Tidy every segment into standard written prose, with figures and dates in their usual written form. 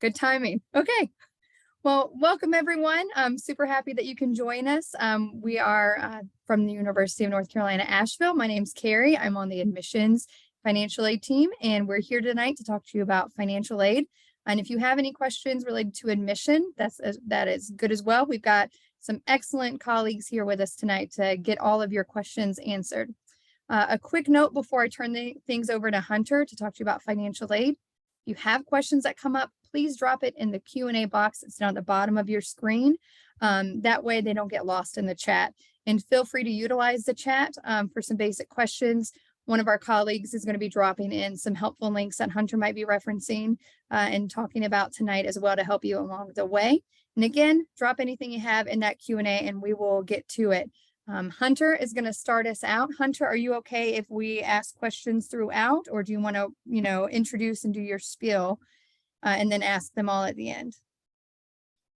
Good timing. Okay. Well, welcome everyone. I'm super happy that you can join us. We are from the University of North Carolina, Asheville. My name's Carrie. I'm on the admissions financial aid team, and we're here tonight to talk to you about financial aid. And if you have any questions related to admission, that is good as well. We've got some excellent colleagues here with us tonight to get all of your questions answered. A quick note before I turn things over to Hunter to talk to you about financial aid. If you have questions that come up, please drop it in the Q&A box that's down at the bottom of your screen. That way they don't get lost in the chat. And feel free to utilize the chat for some basic questions. One of our colleagues is going to be dropping in some helpful links that Hunter might be referencing and talking about tonight as well to help you along the way. And again, drop anything you have in that Q&A and we will get to it. Hunter is going to start us out. Hunter, are you okay if we ask questions throughout, or do you want to, introduce and do your spiel and then ask them all at the end?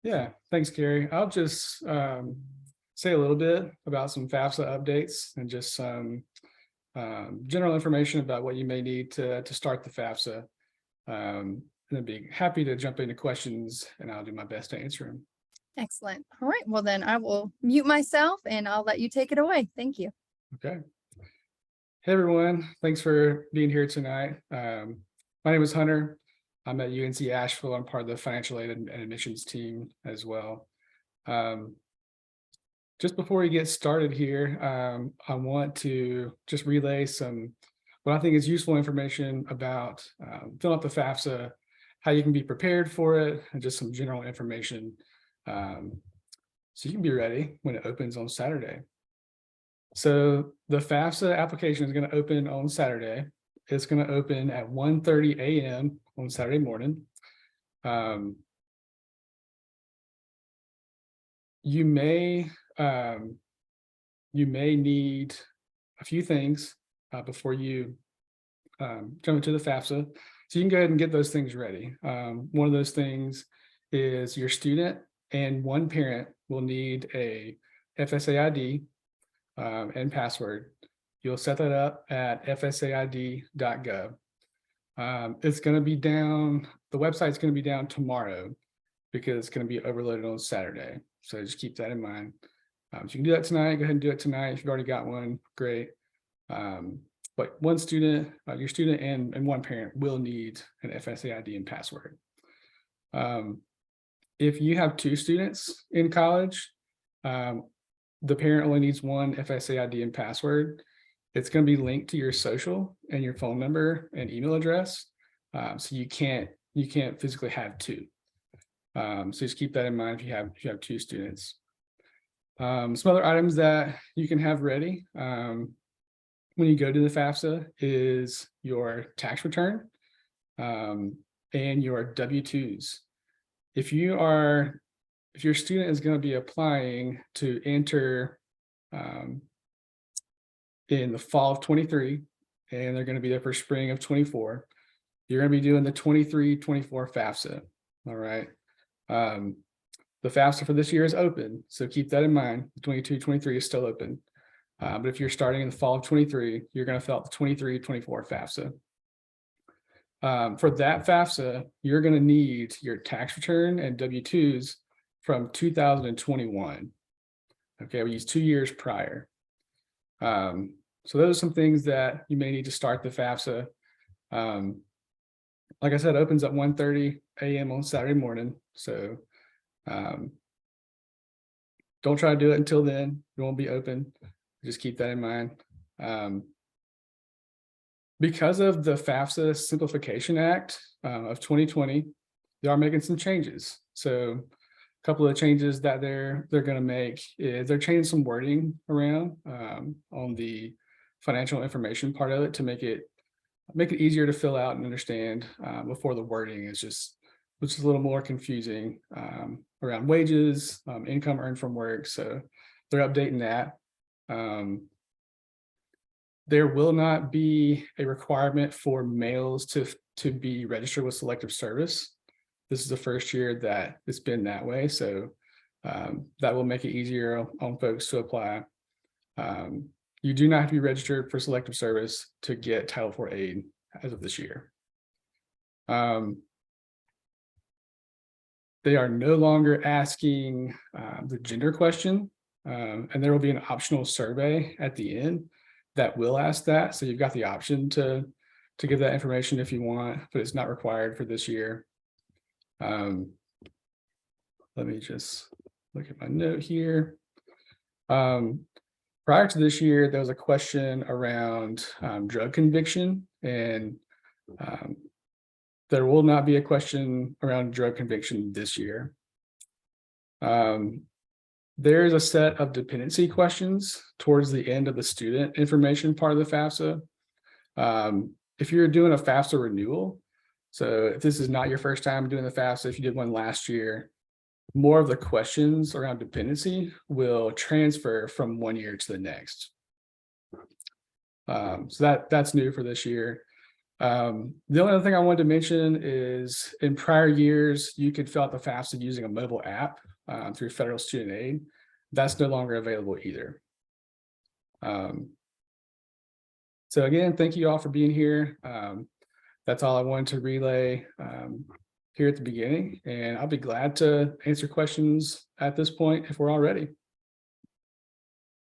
Yeah, thanks, Carrie. I'll just say a little bit about some FAFSA updates and just some general information about what you may need to start the FAFSA. And I'd be happy to jump into questions and I'll do my best to answer them. Excellent. All right, well then I will mute myself and I'll let you take it away. Thank you. Okay. Hey everyone, thanks for being here tonight. My name is Hunter. I'm at UNC Asheville. I'm part of the financial aid and admissions team as well. Just before we get started here, I want to just relay some what I think is useful information about filling out the FAFSA, how you can be prepared for it, and just some general information so you can be ready when it opens on Saturday. So the FAFSA application is going to open on Saturday. It's going to open at 1:30 a.m. on Saturday morning. You may need a few things before you jump into the FAFSA. So you can go ahead and get those things ready. One of those things is your student and one parent will need a FSA ID and password. You'll set that up at fsaid.gov. It's going to be down, the website's going to be down tomorrow because it's going to be overloaded on Saturday. So just keep that in mind. So you can do that tonight. Go ahead and do it tonight. If you've already got one, great. But one student, your student and one parent will need an FSA ID and password. If you have two students in college, the parent only needs one FSA ID and password. It's going to be linked to your social and your phone number and email address. So you can't physically have two. So just keep that in mind if you have two students. Some other items that you can have ready when you go to the FAFSA is your tax return and your W-2s. If your student is going to be applying to enter in the fall of 23, and they're going to be there for spring of 24, you're going to be doing the 23-24 FAFSA. All right. The FAFSA for this year is open, so keep that in mind. The 22-23 is still open. But if you're starting in the fall of 23, you're going to fill out the 23-24 FAFSA. For that FAFSA, you're going to need your tax return and W-2s from 2021. Okay, we use 2 years prior. So those are some things that you may need to start the FAFSA. Like I said, it opens at 1:30 a.m. on Saturday morning. So don't try to do it until then. It won't be open. Just keep that in mind. Because of the FAFSA Simplification Act of 2020, they are making some changes. So a couple of changes that they're going to make is they're changing some wording around on the financial information part of it to make it easier to fill out and understand before the wording is just, which is a little more confusing around wages, income earned from work. So they're updating that. There will not be a requirement for males to be registered with Selective Service. This is the first year that it's been that way. So that will make it easier on folks to apply. You do not have to be registered for Selective Service to get Title IV aid as of this year. They are no longer asking the gender question, and there will be an optional survey at the end that will ask that. So you've got the option to give that information if you want, but it's not required for this year. Let me just look at my note here. Prior to this year, there was a question around drug conviction, and there will not be a question around drug conviction this year. There's a set of dependency questions towards the end of the student information part of the FAFSA. If you're doing a FAFSA renewal, so if this is not your first time doing the FAFSA, if you did one last year, more of the questions around dependency will transfer from one year to the next. So that's new for this year. The only other thing I wanted to mention is in prior years, you could fill out the FAFSA using a mobile app through federal student aid. That's no longer available either. So again, thank you all for being here. That's all I wanted to relay here at the beginning, and I'll be glad to answer questions at this point if we're all ready.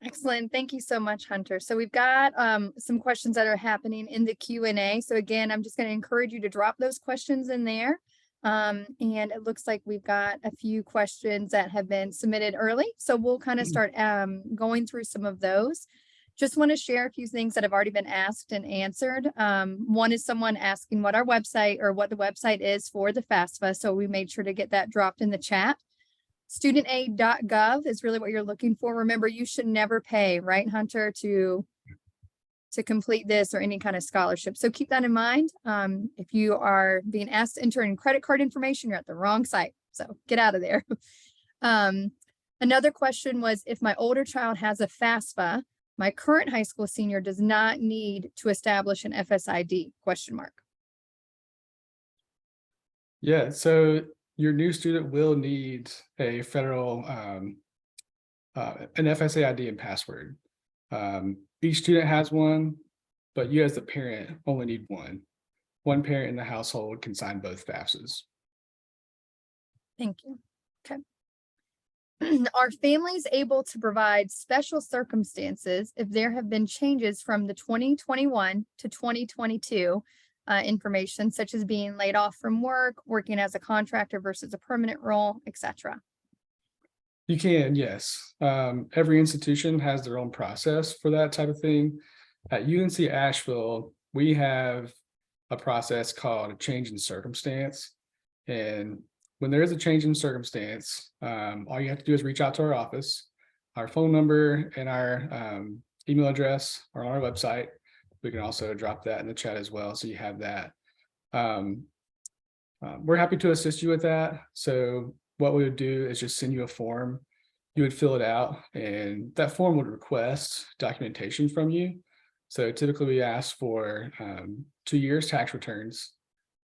Excellent. Thank you so much, Hunter. So we've got some questions that are happening in the Q&A. So again, I'm just going to encourage you to drop those questions in there. And it looks like we've got a few questions that have been submitted early. So we'll kind of start going through some of those. Just want to share a few things that have already been asked and answered. One is someone asking what our website or what the website is for the FAFSA. So we made sure to get that dropped in the chat. Studentaid.gov is really what you're looking for. Remember, you should never pay, right, Hunter, to complete this or any kind of scholarship. So keep that in mind. If you are being asked to enter in credit card information, you're at the wrong site. So get out of there. Another question was, if my older child has a FAFSA, my current high school senior does not need to establish an FSID, question mark. Yeah, so your new student will need a federal, an FSA ID and password. Each student has one, but you as the parent only need one. One parent in the household can sign both FAFSAs. Thank you. Okay. Are families able to provide special circumstances if there have been changes from the 2021 to 2022 information, such as being laid off from work, working as a contractor versus a permanent role, etc.? You can, yes. Every institution has their own process for that type of thing. At UNC Asheville, we have a process called a change in circumstance. And when there is a change in circumstance, all you have to do is reach out to our office. Our phone number and our email address are on our website. We can also drop that in the chat as well, so you have that. We're happy to assist you with that. So what we would do is just send you a form. You would fill it out, and that form would request documentation from you. So typically we ask for 2 years tax returns.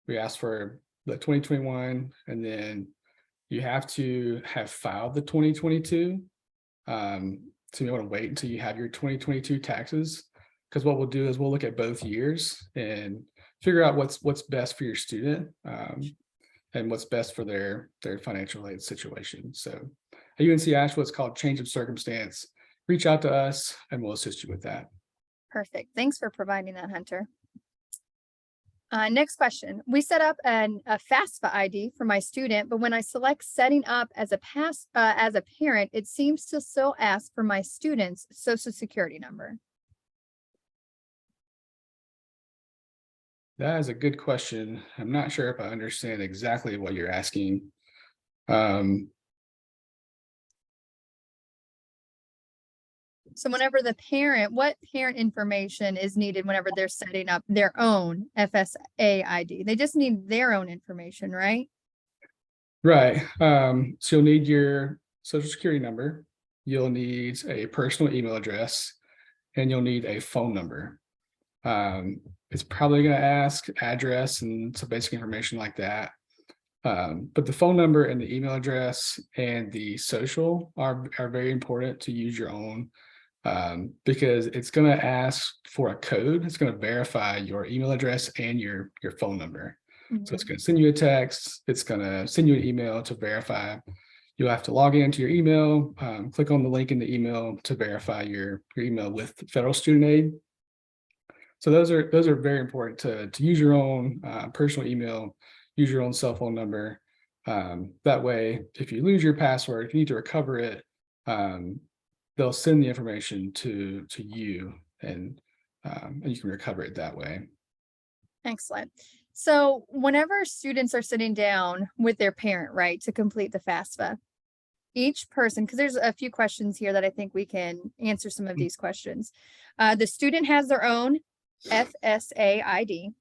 We ask for the 2021, and then you have to have filed the 2022. So you want to wait until you have your 2022 taxes, because what we'll do is we'll look at both years and figure out what's best for your student and what's best for their financial aid situation. So at UNC Asheville, it's called change of circumstance. Reach out to us and we'll assist you with that. Perfect. Thanks for providing that, Hunter. Next question. We set up a FAFSA ID for my student, but when I select setting up as a parent, it seems to still ask for my student's social security number. That is a good question. I'm not sure if I understand exactly what you're asking. So whenever the parent, what parent information is needed whenever they're setting up their own FSA ID? They just need their own information, right? Right. So you'll need your social security number. You'll need a personal email address, and you'll need a phone number. It's probably going to ask address and some basic information like that. But the phone number and the email address and the social are very important to use your own, because it's going to ask for a code. It's going to verify your email address and your phone number. So it's going to send you a text. It's going to send you an email to verify. You'll have to log into your email, click on the link in the email to verify your email with federal student aid. So those are very important to use your own personal email, use your own cell phone number. That way, if you lose your password, if you need to recover it, they'll send the information to you, and you can recover it that way. Excellent. So whenever students are sitting down with their parent, right, to complete the FAFSA, each person, because there's a few questions here that I think we can answer some of these questions. The student has their own FSA ID.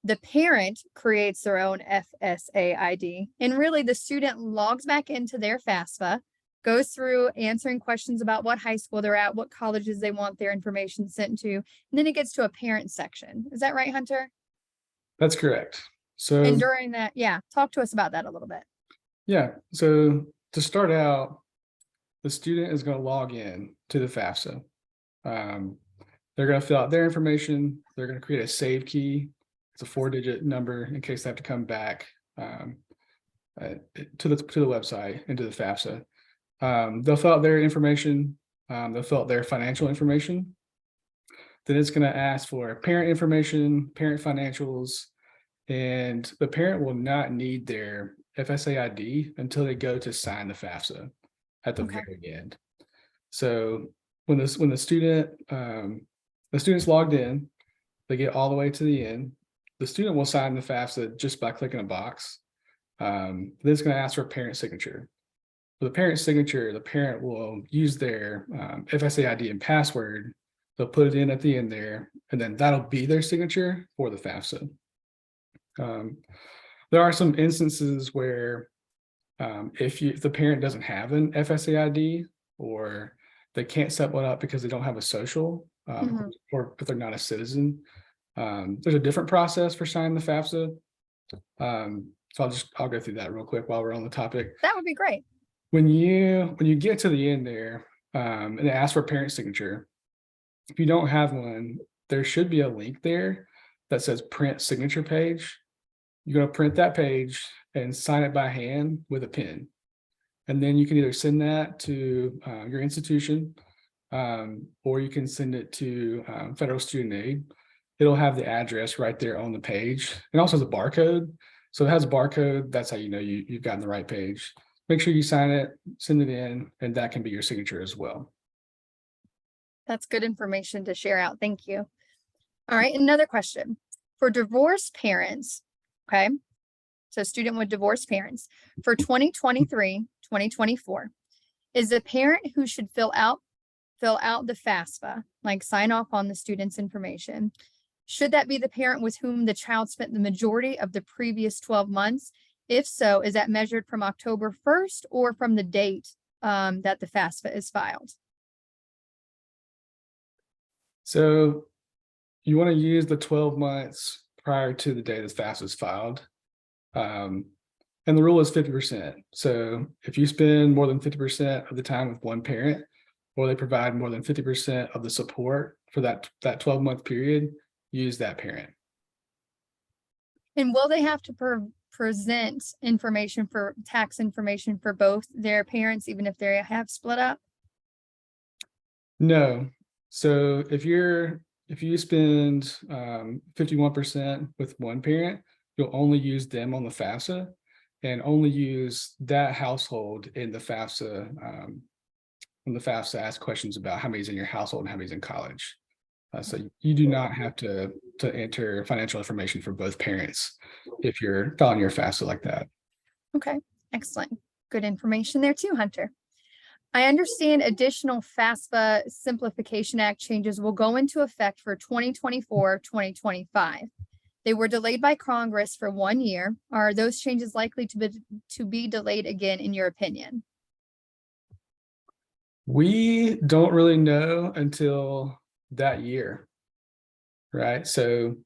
The parent creates their own FSA ID. And really the student logs back into their FAFSA, goes through answering questions about what high school they're at, what colleges they want their information sent to, and then it gets to a parent section. Is that right, Hunter? That's correct. So, and during that, yeah, talk to us about that a little bit. Yeah. So to start out, the student is going to log in to the FAFSA. They're going to fill out their information. They're going to create a save key. It's a 4-digit number in case they have to come back to the website into the FAFSA. They'll fill out their information. They'll fill out their financial information. Then it's going to ask for parent information, parent financials, and the parent will not need their FSA ID until they go to sign the FAFSA at the very end. So when the student's logged in, they get all the way to the end. The student will sign the FAFSA just by clicking a box. Then it's going to ask for a parent signature. For the parent signature, the parent will use their FSA ID and password. They'll put it in at the end there, and then that'll be their signature for the FAFSA. There are some instances where if the parent doesn't have an FSA ID, or they can't set one up because they don't have a social, or if they're not a citizen, there's a different process for signing the FAFSA. So I'll go through that real quick while we're on the topic. That would be great. When you get to the end there, and it asks for a parent signature, if you don't have one, there should be a link there that says print signature page. You're going to print that page and sign it by hand with a pen. And then you can either send that to your institution, or you can send it to federal student aid. It'll have the address right there on the page. It also has a barcode. So it has a barcode. That's how you know you've gotten the right page. Make sure you sign it, send it in, and that can be your signature as well. That's good information to share out. Thank you. All right, another question. For divorced parents, okay, so student with divorced parents, for 2023-2024, is the parent who should fill out the FAFSA, like sign off on the student's information, should that be the parent with whom the child spent the majority of the previous 12 months? If so, is that measured from October 1st or from the date that the FAFSA is filed? So you want to use the 12 months prior to the day the FAFSA is filed. And the rule is 50%. So if you spend more than 50% of the time with one parent, or they provide more than 50% of the support for that 12-month period, use that parent. And will they have to present information for tax information for both their parents, even if they have split up? No. So if you spend 51% with one parent, you'll only use them on the FAFSA, and only use that household in the FAFSA. When the FAFSA asks questions about how many's in your household and how many's in college. So you do not have to enter financial information for both parents if you're filing your FAFSA like that. Okay, excellent. Good information there too, Hunter. I understand additional FAFSA Simplification Act changes will go into effect for 2024-2025. They were delayed by Congress for 1 year. Are those changes likely to be delayed again, in your opinion? We don't really know until that year, right? So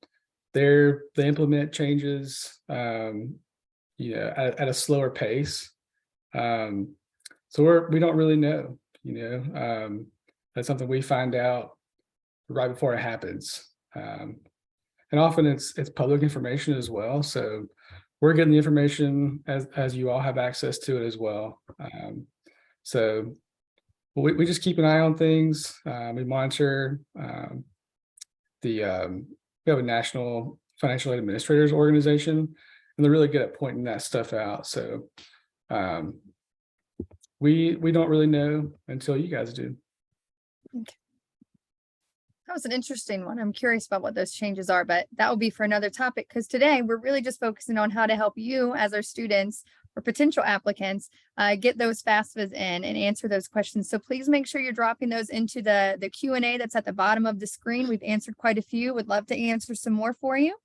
they implement changes, at a slower pace. So we don't really know, that's something we find out right before it happens. And often it's public information as well. So we're getting the information as you all have access to it as well. So we just keep an eye on things. We monitor we have a national financial aid administrators organization, and they're really good at pointing that stuff out. So we don't really know until you guys do. Okay. That was an interesting one. I'm curious about what those changes are, but that will be for another topic, because today we're really just focusing on how to help you as our students or potential applicants get those FAFSAs in and answer those questions. So please make sure you're dropping those into the Q&A that's at the bottom of the screen. We've answered quite a few. Would love to answer some more for you.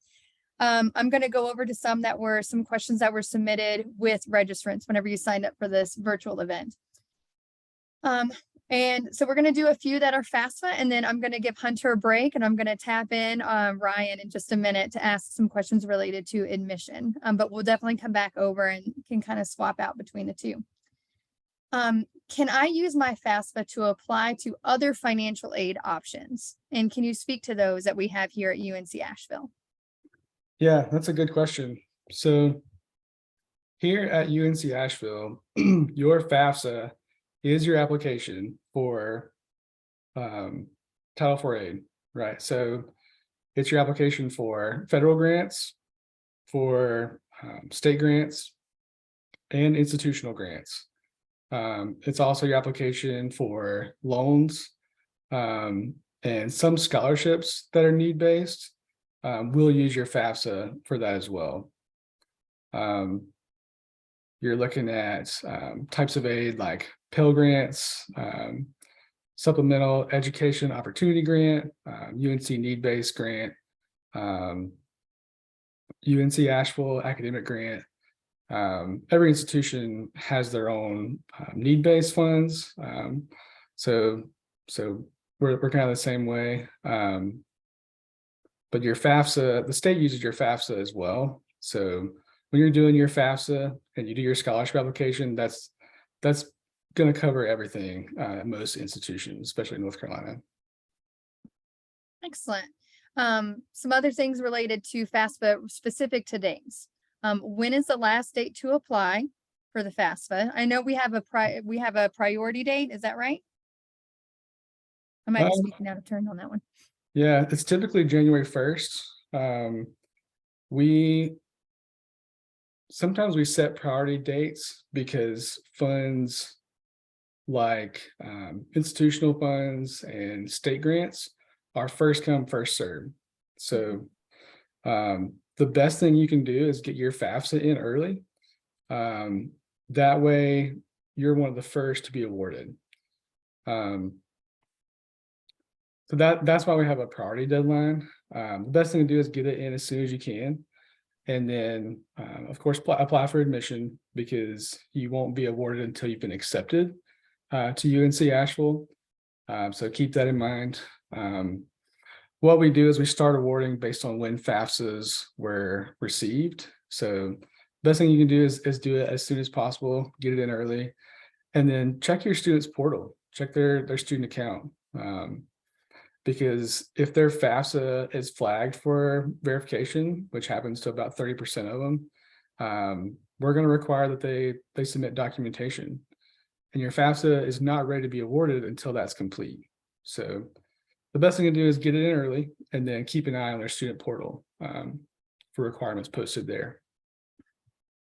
I'm going to go over to some questions that were submitted with registrants whenever you signed up for this virtual event. And so we're going to do a few that are FAFSA, and then I'm going to give Hunter a break, and I'm going to tap in Ryan in just a minute to ask some questions related to admission. But we'll definitely come back over and can kind of swap out between the two. Can I use my FAFSA to apply to other financial aid options? And can you speak to those that we have here at UNC Asheville? Yeah, that's a good question. So here at UNC Asheville, your FAFSA is your application for Title IV aid, right? So it's your application for federal grants, for state grants, and institutional grants. It's also your application for loans and some scholarships that are need-based. We'll use your FAFSA for that as well. You're looking at types of aid like Pell grants, supplemental education opportunity grant, UNC need-based grant, UNC Asheville academic grant. Every institution has their own need-based funds. So we're kind of the same way. But your FAFSA, the state uses your FAFSA as well. So when you're doing your FAFSA and you do your scholarship application, that's going to cover everything at most institutions, especially North Carolina. Excellent. Some other things related to FAFSA specific to dates. When is the last date to apply for the FAFSA? I know we have a priority date. Is that right? I might be speaking out of turn on that one. Yeah, it's typically January 1st. Sometimes we set priority dates because funds like institutional funds and state grants are first come, first served. So the best thing you can do is get your FAFSA in early. That way you're one of the first to be awarded. So that's why we have a priority deadline. The best thing to do is get it in as soon as you can. And then, of course, apply for admission, because you won't be awarded until you've been accepted to UNC Asheville. So keep that in mind. What we do is we start awarding based on when FAFSAs were received. So best thing you can do is do it as soon as possible, get it in early, and then check your student's portal, check their student account. Because if their FAFSA is flagged for verification, which happens to about 30% of them, we're going to require that they submit documentation. And your FAFSA is not ready to be awarded until that's complete. So the best thing to do is get it in early and then keep an eye on their student portal for requirements posted there.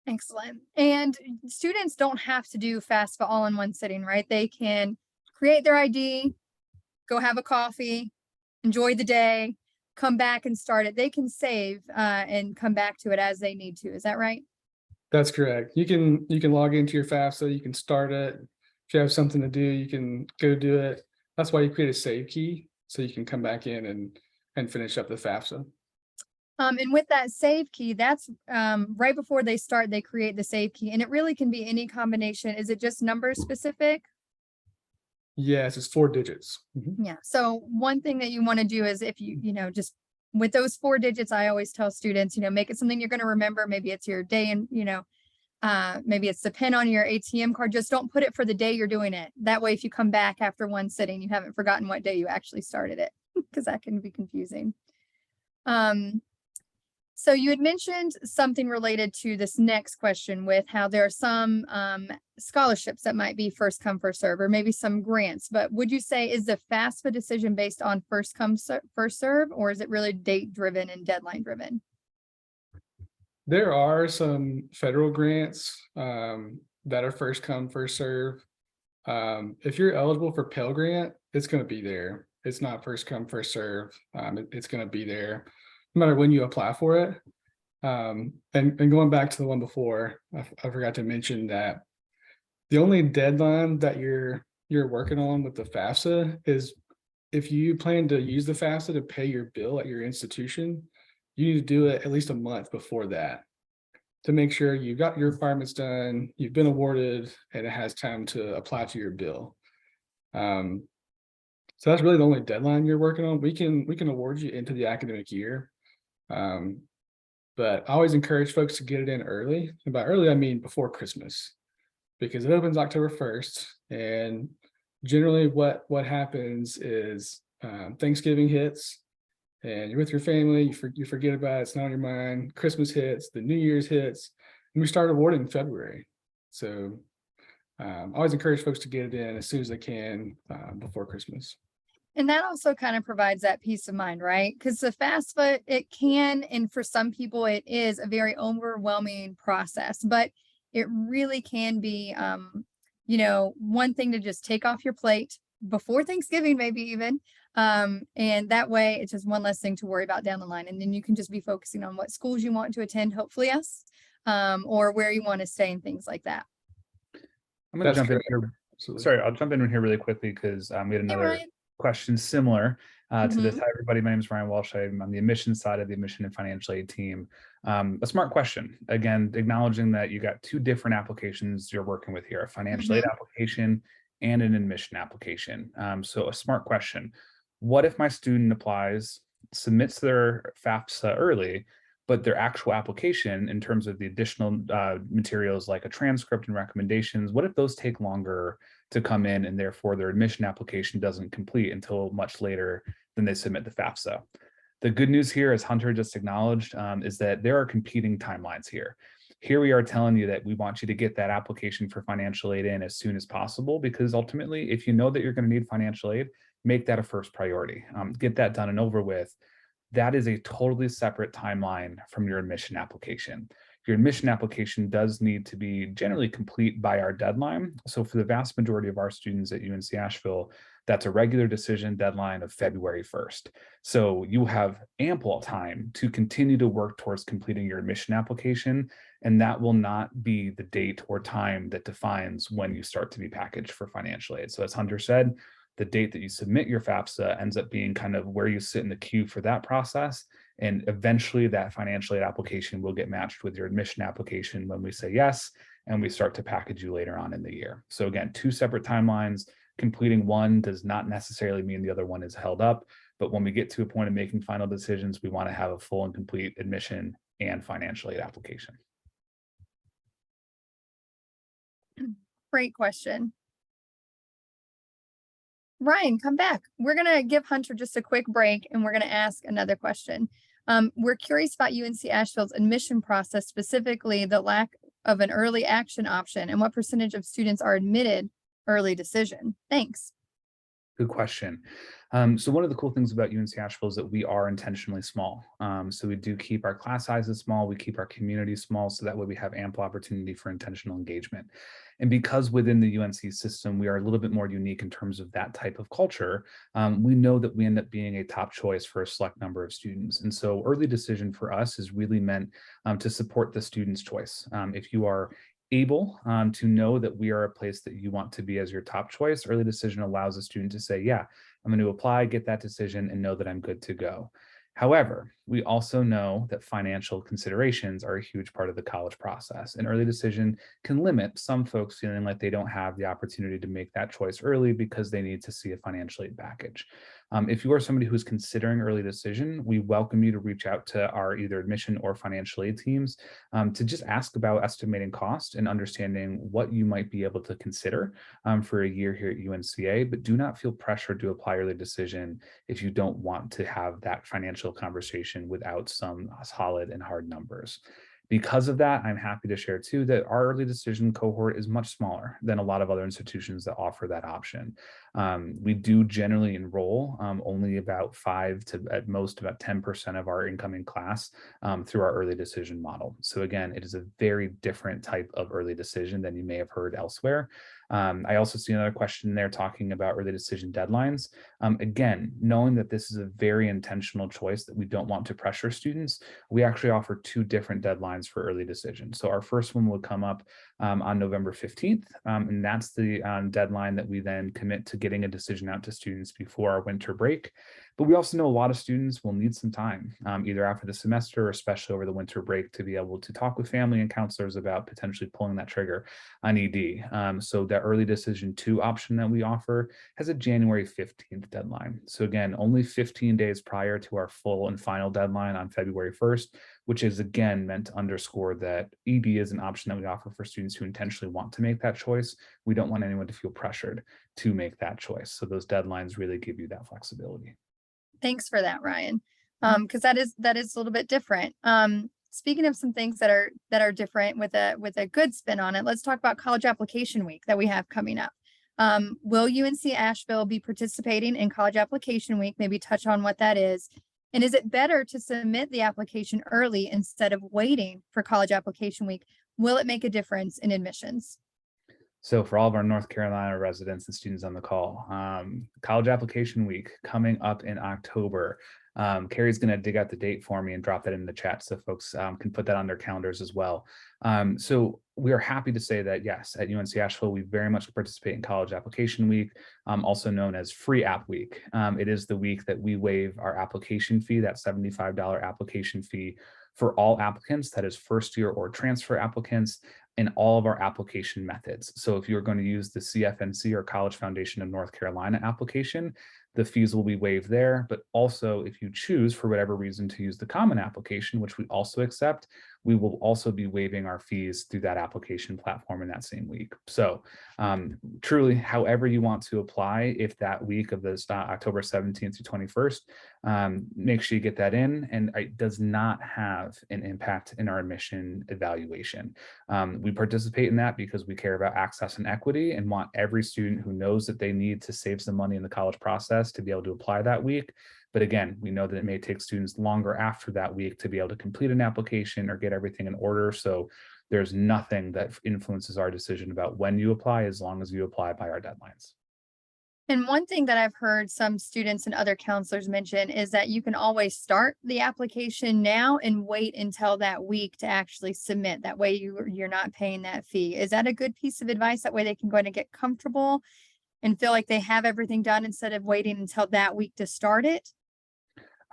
Excellent. And students don't have to do FAFSA all in one sitting, right? They can create their ID, go have a coffee, enjoy the day, come back and start it. They can save and come back to it as they need to. Is that right? That's correct. You can log into your FAFSA, you can start it. If you have something to do, you can go do it. That's why you create a save key, so you can come back in and finish up the FAFSA. And with that save key, that's right before they start, they create the save key, and it really can be any combination. Is it just number specific? Yes, it's 4 digits. Mm-hmm. Yeah. So one thing that you want to do is, if just with those 4 digits, I always tell students, make it something you're going to remember. Maybe it's your day, and maybe it's the pin on your ATM card. Just don't put it for the day you're doing it. That way, if you come back after one sitting, you haven't forgotten what day you actually started it, because that can be confusing. So you had mentioned something related to this next question with how there are some scholarships that might be first come, first serve, or maybe some grants. But would you say is the FAFSA decision based on first come, first serve, or is it really date driven and deadline driven? There are some federal grants that are first come, first serve. If you're eligible for Pell Grant, it's going to be there. It's not first come, first serve. It's going to be there no matter when you apply for it. And going back to the one before, I forgot to mention that the only deadline that you're working on with the FAFSA is if you plan to use the FAFSA to pay your bill at your institution, you need to do it at least a month before that to make sure you got your requirements done, you've been awarded, and it has time to apply to your bill. So that's really the only deadline you're working on. We can award you into the academic year. But I always encourage folks to get it in early. And by early, I mean before Christmas, because it opens October 1st. And generally what happens is Thanksgiving hits and you're with your family, you forget about it, it's not on your mind. Christmas hits, the New Year's hits, and we start awarding in February. So I always encourage folks to get it in as soon as they can before Christmas. And that also kind of provides that peace of mind, right? Because the FAFSA, it can, and for some people, it is a very overwhelming process, but it really can be, one thing to just take off your plate before Thanksgiving, maybe even. And that way it's just one less thing to worry about down the line. And then you can just be focusing on what schools you want to attend, hopefully us, or where you want to stay and things like that. I'm going to jump correct. in here. Absolutely. Sorry, I'll jump in here really quickly because we had another Ryan. question similar to this. Mhm. Hi, everybody. My name is Ryan Walsh. I'm on the admissions side of the admission and financial aid team. A smart question. Again, acknowledging that you got two different applications you're working with here, a financial aid application and an admission application. So a smart question. What if my student applies, submits their FAFSA early, but their actual application in terms of the additional materials like a transcript and recommendations, what if those take longer to come in and therefore their admission application doesn't complete until much later than they submit the FAFSA? The good news here, as Hunter just acknowledged, is that there are competing timelines here. Here we are telling you that we want you to get that application for financial aid in as soon as possible, because ultimately, if you know that you're going to need financial aid, make that a first priority. Get that done and over with. That is a totally separate timeline from your admission application. Your admission application does need to be generally complete by our deadline. So for the vast majority of our students at UNC Asheville, that's a regular decision deadline of February 1st. So you have ample time to continue to work towards completing your admission application, and that will not be the date or time that defines when you start to be packaged for financial aid. So as Hunter said, the date that you submit your FAFSA ends up being kind of where you sit in the queue for that process. And eventually that financial aid application will get matched with your admission application when we say yes, and we start to package you later on in the year. So again, two separate timelines. Completing one does not necessarily mean the other one is held up. But when we get to a point of making final decisions, we want to have a full and complete admission and financial aid application. Great question. Ryan, come back. We're going to give Hunter just a quick break and we're going to ask another question. We're curious about UNC Asheville's admission process, specifically the lack of an early action option and what percentage of students are admitted early decision. Thanks. Good question. So one of the cool things about UNC Asheville is that we are intentionally small. So we do keep our class sizes small, we keep our community small, so that way we have ample opportunity for intentional engagement. And because within the UNC system, we are a little bit more unique in terms of that type of culture, we know that we end up being a top choice for a select number of students. And so early decision for us is really meant to support the student's choice. If you are able to know that we are a place that you want to be as your top choice, early decision allows a student to say, yeah, I'm going to apply, get that decision, and know that I'm good to go. However, we also know that financial considerations are a huge part of the college process, and early decision can limit some folks feeling like they don't have the opportunity to make that choice early because they need to see a financial aid package. If you are somebody who's considering early decision, we welcome you to reach out to our either admission or financial aid teams to just ask about estimating cost and understanding what you might be able to consider for a year here at UNCA, but do not feel pressured to apply early decision if you don't want to have that financial conversation application without some solid and hard numbers. Because of that, I'm happy to share too that our early decision cohort is much smaller than a lot of other institutions that offer that option. We do generally enroll only about 5 to at most about 10% of our incoming class through our early decision model. So again, it is a very different type of early decision than you may have heard elsewhere. I also see another question there talking about early decision deadlines. Again, knowing that this is a very intentional choice that we don't want to pressure students, we actually offer 2 different deadlines for early decision. So our first one will come up on November 15th, and that's the deadline that we then commit to getting a decision out to students before our winter break. But we also know a lot of students will need some time, either after the semester or especially over the winter break, to be able to talk with family and counselors about potentially pulling that trigger on ED. So that early decision 2 option that we offer has a January 15th deadline. So again, only 15 days prior to our full and final deadline on February 1st, which is again meant to underscore that ED is an option that we offer for students who intentionally want to make that choice. We don't want anyone to feel pressured to make that choice. So those deadlines really give you that flexibility. Thanks for that, Ryan. Because that is a little bit different. Speaking of some things that are different with a good spin on it, let's talk about College Application Week that we have coming up. Will UNC Asheville be participating in College Application Week? Maybe touch on what that is. And is it better to submit the application early instead of waiting for College Application Week? Will it make a difference in admissions? So for all of our North Carolina residents and students on the call, College Application Week coming up in October. Carrie's going to dig out the date for me and drop that in the chat so folks can put that on their calendars as well. So we are happy to say that, yes, at UNC Asheville, we very much participate in College Application Week, also known as Free App Week. It is the week that we waive our application fee, that $75 application fee for all applicants, that is first year or transfer applicants, in all of our application methods. So if you're going to use the CFNC or College Foundation of North Carolina application, the fees will be waived there. But also if you choose for whatever reason to use the common application, which we also accept, we will also be waiving our fees through that application platform in that same week. So truly, however you want to apply, if that week of this October 17th to 21st, make sure you get that in, and it does not have an impact in our admission evaluation. We participate in that because we care about access and equity and want every student who knows that they need to save some money in the college process to be able to apply that week. But again, we know that it may take students longer after that week to be able to complete an application or get everything in order. So there's nothing that influences our decision about when you apply, as long as you apply by our deadlines. And one thing that I've heard some students and other counselors mention is that you can always start the application now and wait until that week to actually submit. That way you're not paying that fee. Is that a good piece of advice? That way they can go ahead and get comfortable and feel like they have everything done instead of waiting until that week to start it?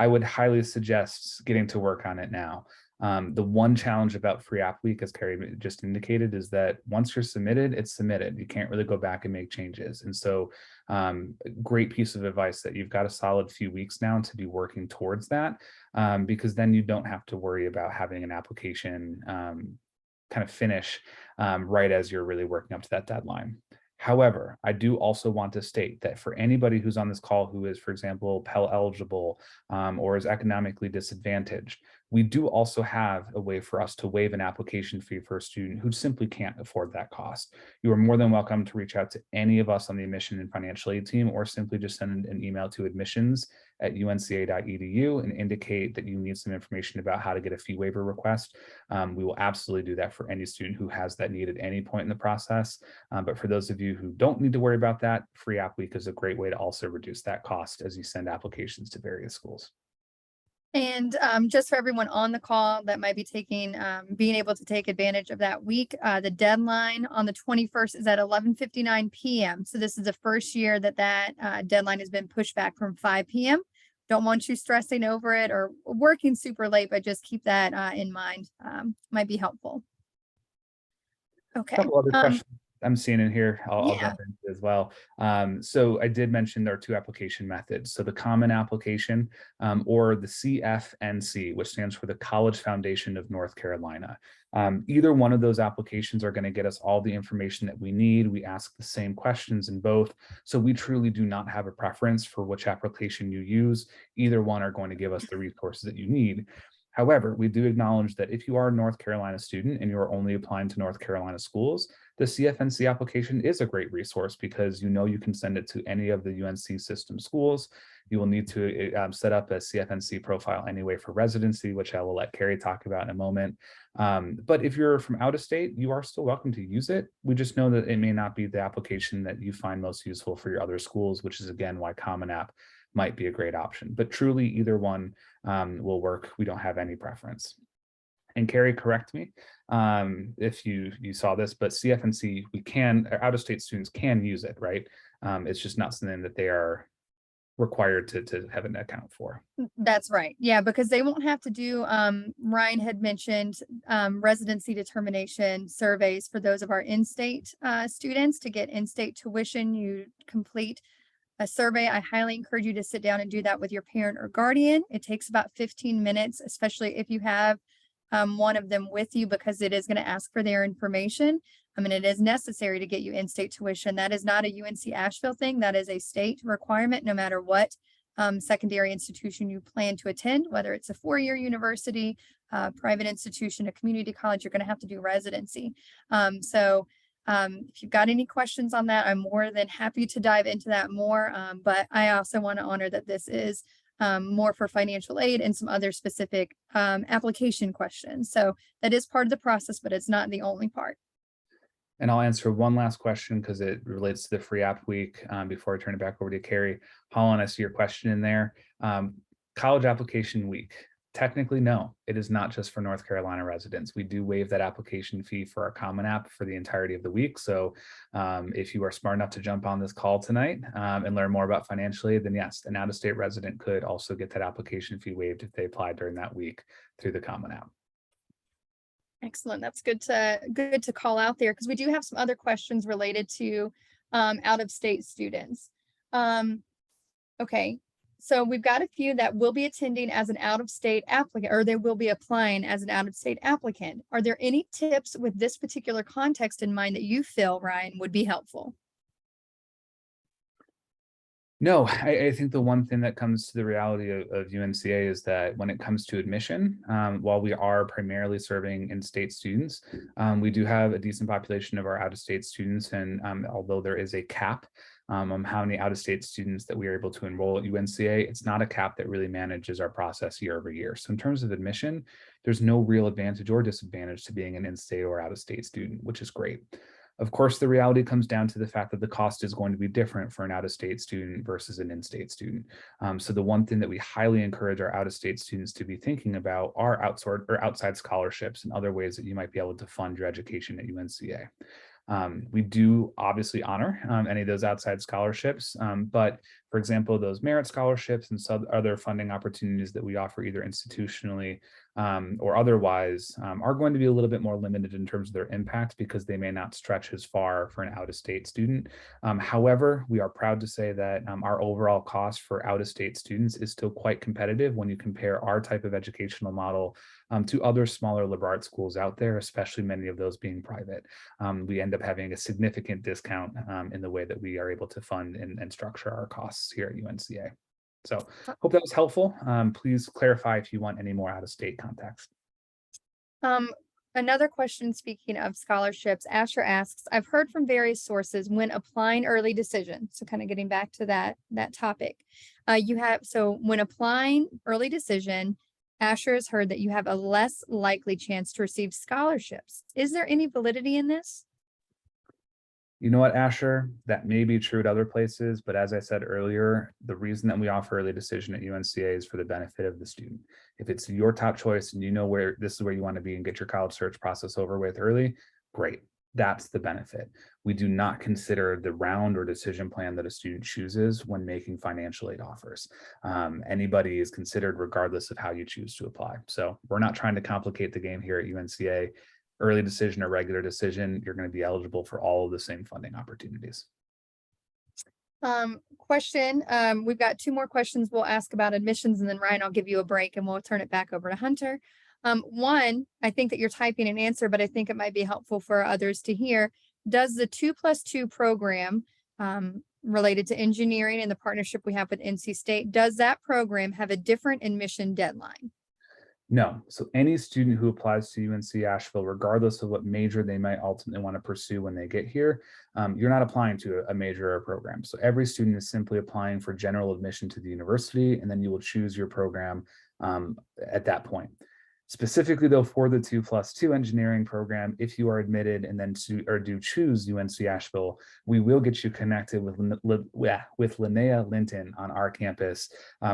I would highly suggest getting to work on it now. The one challenge about Free App Week, as Carrie just indicated, is that once you're submitted, it's submitted. You can't really go back and make changes. And so great piece of advice that you've got a solid few weeks now to be working towards that, because then you don't have to worry about having an application kind of finish right as you're really working up to that deadline. However, I do also want to state that for anybody who's on this call who is, for example, Pell eligible or is economically disadvantaged, we do also have a way for us to waive an application fee for a student who simply can't afford that cost. You are more than welcome to reach out to any of us on the admission and financial aid team, or simply just send an email to admissions@unca.edu and indicate that you need some information about how to get a fee waiver request. We will absolutely do that for any student who has that need at any point in the process. But for those of you who don't need to worry about that, Free App Week is a great way to also reduce that cost as you send applications to various schools. And just for everyone on the call that might be being able to take advantage of that week, the deadline on the 21st is at 11:59 p.m. So this is the first year that deadline has been pushed back from 5 p.m. Don't want you stressing over it or working super late, but just keep that in mind. Might be helpful. Okay. A couple other questions I'm seeing in here, I'll Yeah. jump into as well. So I did mention there are 2 application methods. So the common application or the CFNC, which stands for the College Foundation of North Carolina. Either one of those applications are going to get us all the information that we need. We ask the same questions in both. So we truly do not have a preference for which application you use. Either one are going to give us the resources that you need. However, we do acknowledge that if you are a North Carolina student and you're only applying to North Carolina schools, the CFNC application is a great resource because you can send it to any of the UNC system schools. You will need to set up a CFNC profile anyway for residency, which I will let Carrie talk about in a moment. But if you're from out of state, you are still welcome to use it. We just know that it may not be the application that you find most useful for your other schools, which is again why Common App might be a great option. But truly either one will work. We don't have any preference. And Carrie, correct me if you saw this, but CFNC, out-of-state students can use it, right? It's just not something that they are required to have an account for. That's right. Yeah, because they won't have to do, Ryan had mentioned residency determination surveys for those of our in-state students. To get in-state tuition, you complete a survey. I highly encourage you to sit down and do that with your parent or guardian. It takes about 15 minutes, especially if you have one of them with you, because it is going to ask for their information. I mean, it is necessary to get you in-state tuition. That is not a UNC Asheville thing. That is a state requirement, no matter what secondary institution you plan to attend, whether it's a four-year university, private institution, a community college, you're going to have to do residency. If you've got any questions on that, I'm more than happy to dive into that more. But I also want to honor that this is more for financial aid and some other specific application questions. So that is part of the process, but it's not the only part. And I'll answer one last question because it relates to the free app week before I turn it back over to Carrie. Holland, I see your question in there. College application week. Technically, no, it is not just for North Carolina residents. We do waive that application fee for our Common App for the entirety of the week. So if you are smart enough to jump on this call tonight and learn more about financial aid, then yes, an out-of-state resident could also get that application fee waived if they apply during that week through the Common App. Excellent. That's good to call out there, because we do have some other questions related to out-of-state students. Okay. So we've got a few that will be attending as an out-of-state applicant, or they will be applying as an out-of-state applicant. Are there any tips with this particular context in mind that you feel, Ryan, would be helpful? No, I think the one thing that comes to the reality of UNCA is that when it comes to admission, while we are primarily serving in-state students, we do have a decent population of our out-of-state students. And although there is a cap on how many out-of-state students that we are able to enroll at UNCA, it's not a cap that really manages our process year over year. So in terms of admission, there's no real advantage or disadvantage to being an in-state or out-of-state student, which is great. Of course, the reality comes down to the fact that the cost is going to be different for an out-of-state student versus an in-state student. So the one thing that we highly encourage our out-of-state students to be thinking about are outside scholarships and other ways that you might be able to fund your education at UNCA. We do obviously honor any of those outside scholarships, but for example, those merit scholarships and some other funding opportunities that we offer either institutionally or otherwise are going to be a little bit more limited in terms of their impact because they may not stretch as far for an out-of-state student. However, we are proud to say that our overall cost for out-of-state students is still quite competitive when you compare our type of educational model to other smaller liberal arts schools out there, especially many of those being private. We end up having a significant discount in the way that we are able to fund and structure our costs here at UNCA. So hope that was helpful. Please clarify if you want any more out-of-state context. Another question, speaking of scholarships, Asher asks, I've heard from various sources when applying early decision. So kind of getting back to that topic. When applying early decision, Asher has heard that you have a less likely chance to receive scholarships. Is there any validity in this? You know what, Asher, that may be true at other places, but as I said earlier, the reason that we offer early decision at UNCA is for the benefit of the student. If it's your top choice and you know where this is where you want to be and get your college search process over with early, great. That's the benefit. We do not consider the round or decision plan that a student chooses when making financial aid offers. Anybody is considered regardless of how you choose to apply. So we're not trying to complicate the game here at UNCA. Early decision or regular decision, you're going to be eligible for all of the same funding opportunities. Question. We've got two more questions we'll ask about admissions, and then Ryan, I'll give you a break and we'll turn it back over to Hunter. One, I think that you're typing an answer, but I think it might be helpful for others to hear. Does the 2+2 program related to engineering and the partnership we have with NC State, does that program have a different admission deadline? No. So any student who applies to UNC Asheville, regardless of what major they might ultimately want to pursue when they get here, you're not applying to a major or a program. So every student is simply applying for general admission to the university, and then you will choose your program at that point. Specifically, though, for the 2+2 engineering program, if you are admitted and then do choose UNC Asheville, we will get you connected with Linnea Linton on our campus.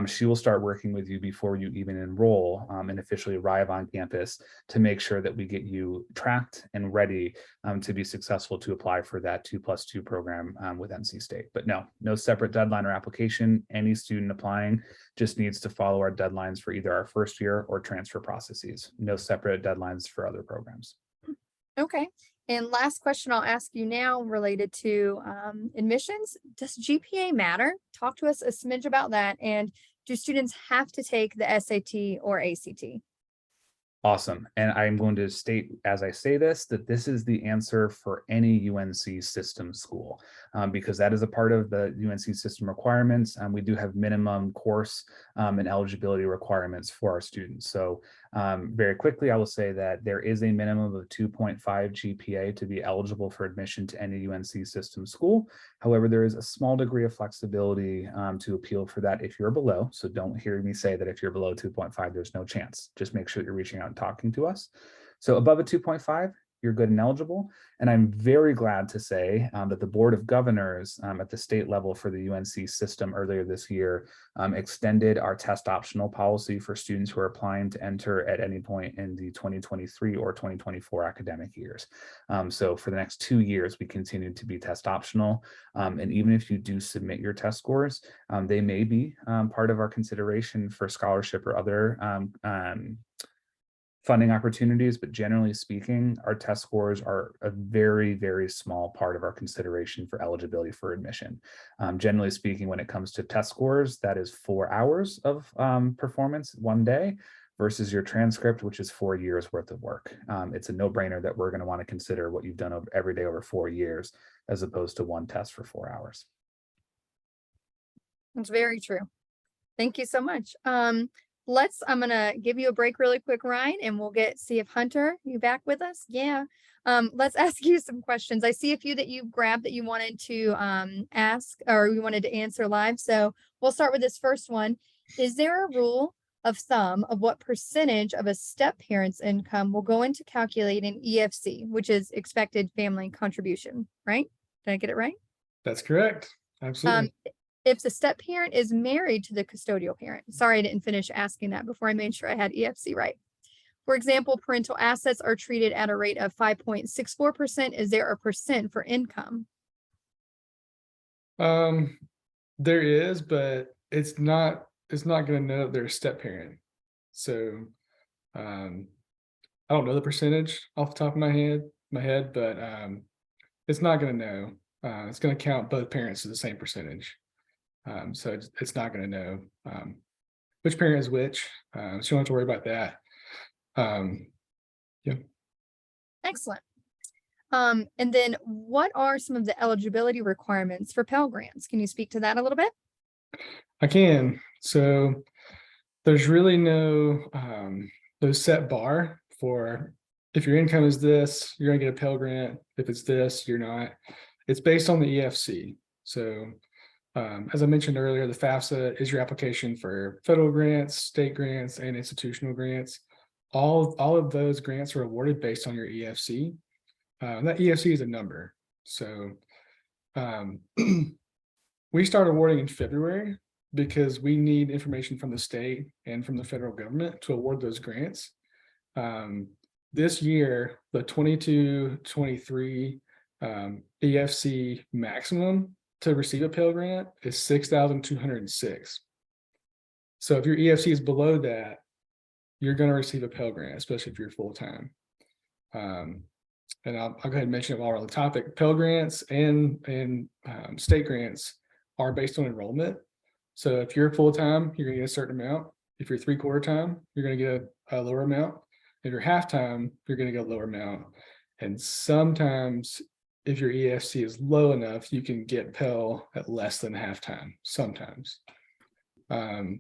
She will start working with you before you even enroll and officially arrive on campus to make sure that we get you tracked and ready to be successful to apply for that 2+2 program with NC State. But no separate deadline or application. Any student applying just needs to follow our deadlines for either our first year or transfer processes. No separate deadlines for other programs. Okay. And last question I'll ask you now related to admissions. Does GPA matter? Talk to us a smidge about that. And do students have to take the SAT or ACT? Awesome. And I'm going to state as I say this, that this is the answer for any UNC system school, because that is a part of the UNC system requirements. We do have minimum course and eligibility requirements for our students. So very quickly, I will say that there is a minimum of 2.5 GPA to be eligible for admission to any UNC system school. However, there is a small degree of flexibility to appeal for that if you're below. So don't hear me say that if you're below 2.5, there's no chance. Just make sure that you're reaching out and talking to us. So above a 2.5, you're good and eligible. And I'm very glad to say that the Board of Governors at the state level for the UNC system earlier this year extended our test optional policy for students who are applying to enter at any point in the 2023 or 2024 academic years. So for the next 2 years, we continue to be test optional. And even if you do submit your test scores, they may be part of our consideration for scholarship or other funding opportunities, but generally speaking, our test scores are a very, very small part of our consideration for eligibility for admission. Generally speaking, when it comes to test scores, that is 4 hours of performance one day versus your transcript, which is 4 years worth of work. It's a no-brainer that we're going to want to consider what you've done every day over 4 years, as opposed to one test for 4 hours. That's very true. Thank you so much. I'm gonna give you a break really quick, Ryan, and we'll see if Hunter, you back with us? Yeah. Let's ask you some questions. I see a few that you grabbed that you wanted to ask or you wanted to answer live. So we'll start with this first one. Is there a rule of thumb of what percentage of a step parent's income will go into calculating EFC, which is expected family contribution, right? Did I get it right? That's correct. Absolutely. If the step parent is married to the custodial parent, sorry, I didn't finish asking that before I made sure I had EFC right. For example, parental assets are treated at a rate of 5.64%. Is there a percent for income? There is, but it's not going to know they're a step parent. So I don't know the percentage off the top of my head, but it's not going to know. It's going to count both parents to the same percentage. So it's not going to know which parent is which. So you don't have to worry about that. Yeah. Excellent. And then what are some of the eligibility requirements for Pell grants? Can you speak to that a little bit? I can. So there's really no set bar for if your income is this, you're going to get a Pell grant. If it's this, you're not. It's based on the EFC. So as I mentioned earlier, the FAFSA is your application for federal grants, state grants, and institutional grants. All of those grants are awarded based on your EFC. That EFC is a number. So we start awarding in February because we need information from the state and from the federal government to award those grants. This year, the 22-23 EFC maximum to receive a Pell grant is 6,206. So if your EFC is below that, you're going to receive a Pell grant, especially if you're full-time. And I'll go ahead and mention it while we're on the topic. Pell grants and state grants are based on enrollment. So if you're full-time, you're going to get a certain amount. If you're 3/4 time, you're going to get a lower amount. If you're half-time, you're going to get a lower amount. And sometimes if your EFC is low enough, you can get Pell at less than half-time, sometimes. So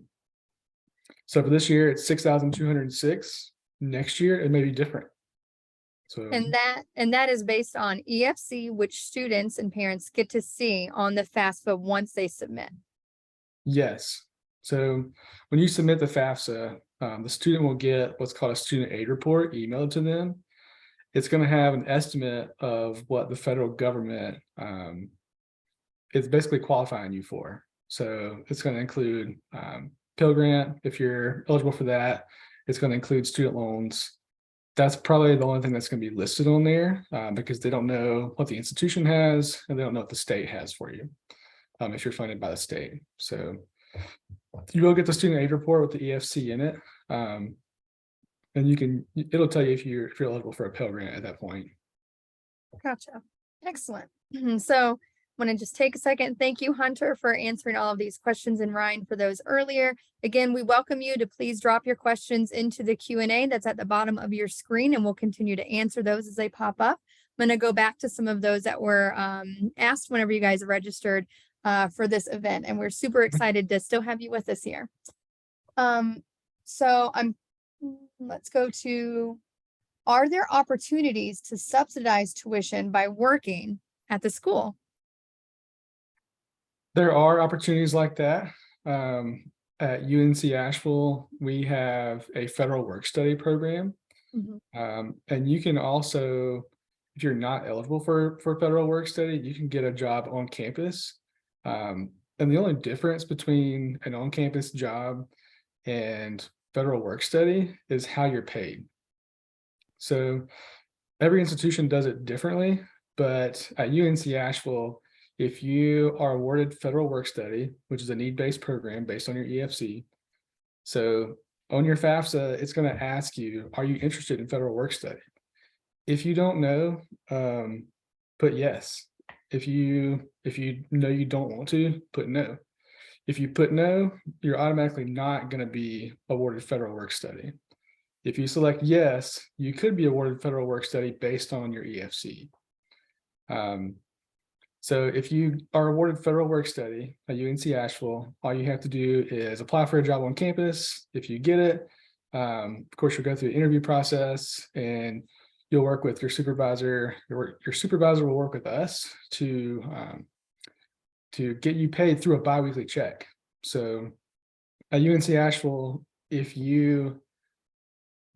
for this year, it's 6,206. Next year, it may be different. So And that is based on EFC, which students and parents get to see on the FAFSA once they submit. yes. So when you submit the FAFSA, the student will get what's called a student aid report emailed to them. It's going to have an estimate of what the federal government is basically qualifying you for. So it's going to include Pell Grant, if you're eligible for that. It's going to include student loans. That's probably the only thing that's going to be listed on there because they don't know what the institution has and they don't know what the state has for you if you're funded by the state. So you will get the student aid report with the EFC in it. And it'll tell you if you're eligible for a Pell Grant at that point. Gotcha. Excellent. So I want to just take a second. Thank you, Hunter, for answering all of these questions, and Ryan for those earlier. Again, we welcome you to please drop your questions into the Q&A that's at the bottom of your screen, and we'll continue to answer those as they pop up. I'm going to go back to some of those that were asked whenever you guys registered for this event, and we're super excited to still have you with us here. Let's go to, are there opportunities to subsidize tuition by working at the school? There are opportunities like that. At UNC Asheville, we have a federal work study program. And you can also, if you're not eligible for federal work study, you can get a job on campus. And the only difference between an on-campus job and federal work study is how you're paid. So every institution does it differently, but at UNC Asheville, if you are awarded federal work study, which is a need-based program based on your EFC, so on your FAFSA, it's going to ask you, are you interested in federal work study? If you don't know, put yes. If you know you don't want to, put no. If you put no, you're automatically not going to be awarded federal work study. If you select yes, you could be awarded federal work study based on your EFC. So if you are awarded federal work study at UNC Asheville, all you have to do is apply for a job on campus. If you get it, of course, you'll go through the interview process and you'll work with your supervisor. Your supervisor will work with us to get you paid through a biweekly check. So at UNC Asheville, if you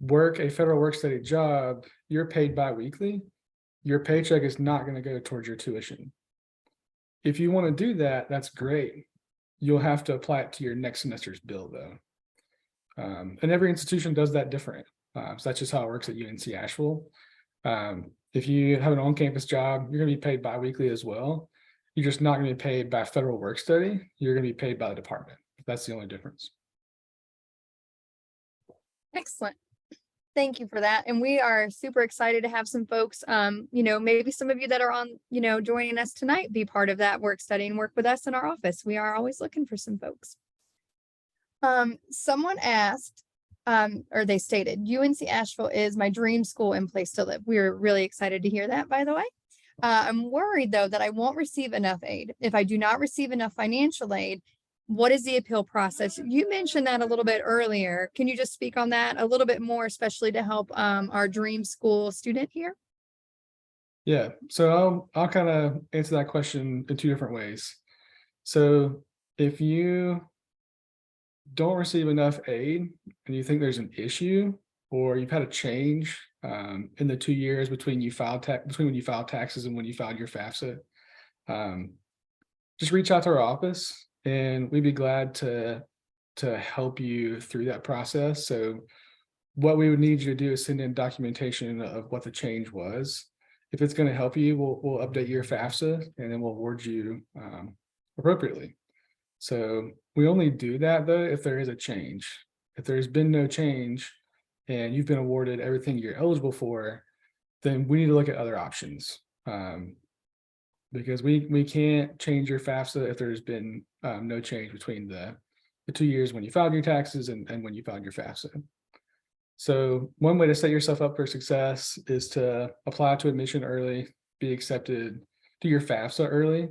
work a federal work study job, you're paid biweekly. Your paycheck is not going to go towards your tuition. If you want to do that, that's great. You'll have to apply it to your next semester's bill, though. And every institution does that different. So that's just how it works at UNC Asheville. If you have an on-campus job, you're going to be paid biweekly as well. You're just not going to be paid by federal work study. You're going to be paid by the department. That's the only difference. Excellent. Thank you for that. And we are super excited to have some folks, maybe some of you that are on, joining us tonight, be part of that work study and work with us in our office. We are always looking for some folks. Someone asked, or they stated, UNC Asheville is my dream school and place to live. We're really excited to hear that, by the way. I'm worried, though, that I won't receive enough aid. If I do not receive enough financial aid, what is the appeal process? You mentioned that a little bit earlier. Can you just speak on that a little bit more, especially to help our dream school student here? Yeah, so I'll kind of answer that question in two different ways. So if you don't receive enough aid and you think there's an issue, or you've had a change in the 2 years between when you filed taxes and when you filed your FAFSA, just reach out to our office and we'd be glad to help you through that process. So what we would need you to do is send in documentation of what the change was. If it's going to help you, we'll update your FAFSA and then we'll award you appropriately. So we only do that, though, if there is a change. If there's been no change and you've been awarded everything you're eligible for, then we need to look at other options. Because we can't change your FAFSA if there's been no change between the 2 years when you filed your taxes and when you filed your FAFSA. So one way to set yourself up for success is to apply to admission early, be accepted to your FAFSA early.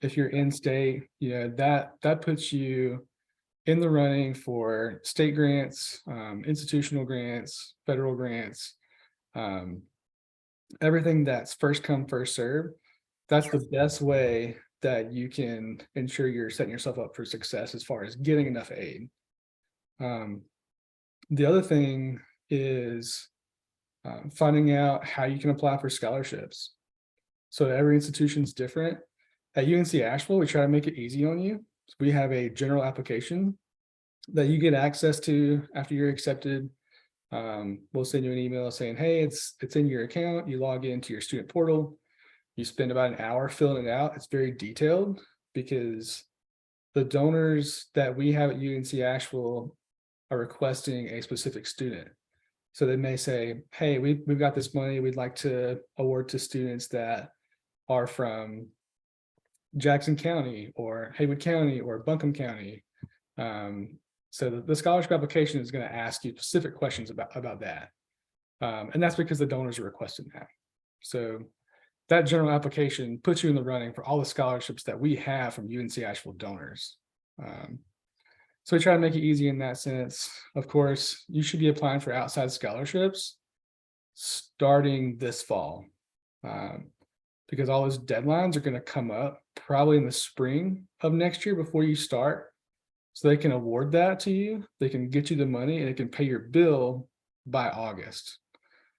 If you're in state, that puts you in the running for state grants, institutional grants, federal grants, everything that's first come, first serve. That's the best way that you can ensure you're setting yourself up for success as far as getting enough aid. The other thing is finding out how you can apply for scholarships. So every institution's different. At UNC Asheville, we try to make it easy on you. So we have a general application that you get access to after you're accepted. We'll send you an email saying, hey, it's in your account. You log into your student portal. You spend about an hour filling it out. It's very detailed because the donors that we have at UNC Asheville are requesting a specific student. So they may say, hey, we've got this money we'd like to award to students that are from Jackson County or Haywood County or Buncombe County. So the scholarship application is going to ask you specific questions about that. And that's because the donors are requesting that. So that general application puts you in the running for all the scholarships that we have from UNC Asheville donors. So we try to make it easy in that sense. Of course, you should be applying for outside scholarships starting this fall, because all those deadlines are going to come up probably in the spring of next year before you start. So they can award that to you, they can get you the money, and it can pay your bill by August.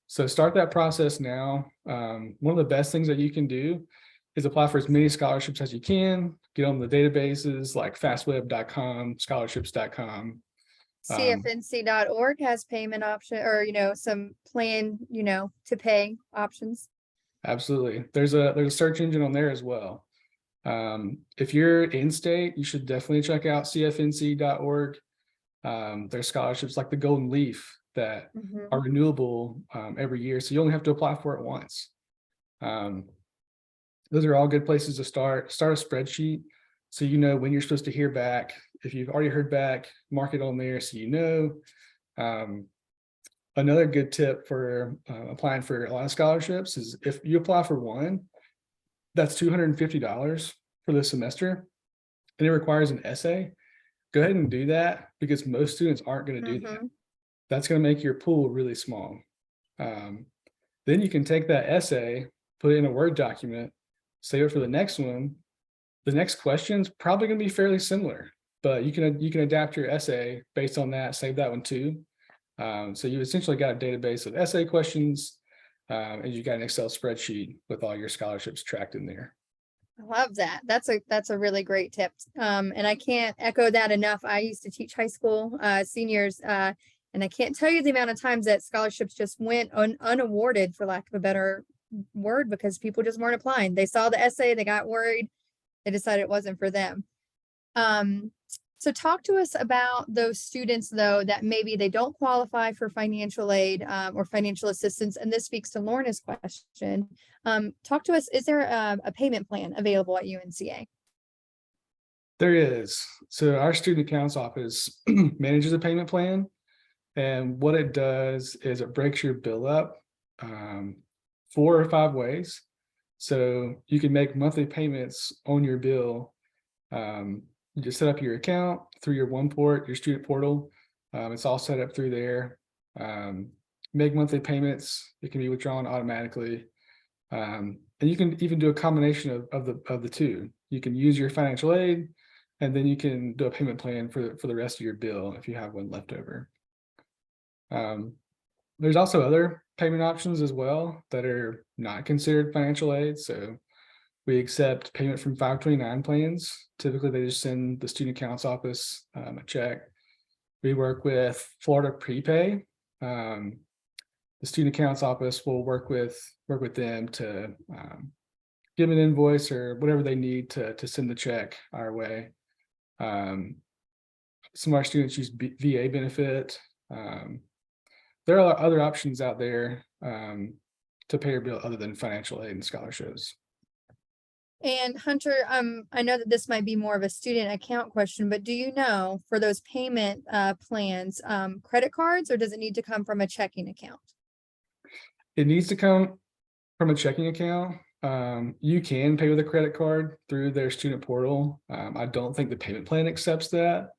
So start that process now. One of the best things that you can do is apply for as many scholarships as you can, get on the databases like fastweb.com, scholarships.com. CFNC.org has payment option or, some plan, to pay options. Absolutely. There's a search engine on there as well. If you're in state, you should definitely check out CFNC.org. There's scholarships like the Golden Leaf that are renewable every year. So you only have to apply for it once. Those are all good places to start. Start a spreadsheet so you know when you're supposed to hear back. If you've already heard back, mark it on there so you know. Another good tip for applying for a lot of scholarships is if you apply for one, that's $250 for the semester, and it requires an essay. Go ahead and do that because most students aren't going to do that. That's going to make your pool really small. Then you can take that essay, put it in a Word document, save it for the next one. The next question's probably going to be fairly similar, but you can adapt your essay based on that, save that one too. So you essentially got a database of essay questions, and you got an Excel spreadsheet with all your scholarships tracked in there. I love that. That's a really great tip. And I can't echo that enough. I used to teach high school seniors, and I can't tell you the amount of times that scholarships just went unawarded, for lack of a better word, because people just weren't applying. They saw the essay, they got worried, they decided it wasn't for them. So talk to us about those students, though, that maybe they don't qualify for financial aid or financial assistance. And this speaks to Lorna's question. Talk to us, is there a payment plan available at UNCA? There is. So our student accounts office manages a payment plan. And what it does is it breaks your bill up 4 or 5 ways. So you can make monthly payments on your bill. You just set up your account through your OnePort, your student portal. It's all set up through there. Make monthly payments. It can be withdrawn automatically. And you can even do a combination of the two. You can use your financial aid, and then you can do a payment plan for the rest of your bill if you have one left over. There's also other payment options as well that are not considered financial aid. So we accept payment from 529 plans. Typically, they just send the student accounts office a check. We work with Florida Prepay. The student accounts office will work with them to give an invoice or whatever they need to send the check our way. Some of our students use VA benefit. There are other options out there to pay your bill other than financial aid and scholarships. And Hunter, I know that this might be more of a student account question, but do you know for those payment plans, credit cards, or does it need to come from a checking account? It needs to come from a checking account. You can pay with a credit card through their student portal. I don't think the payment plan accepts that.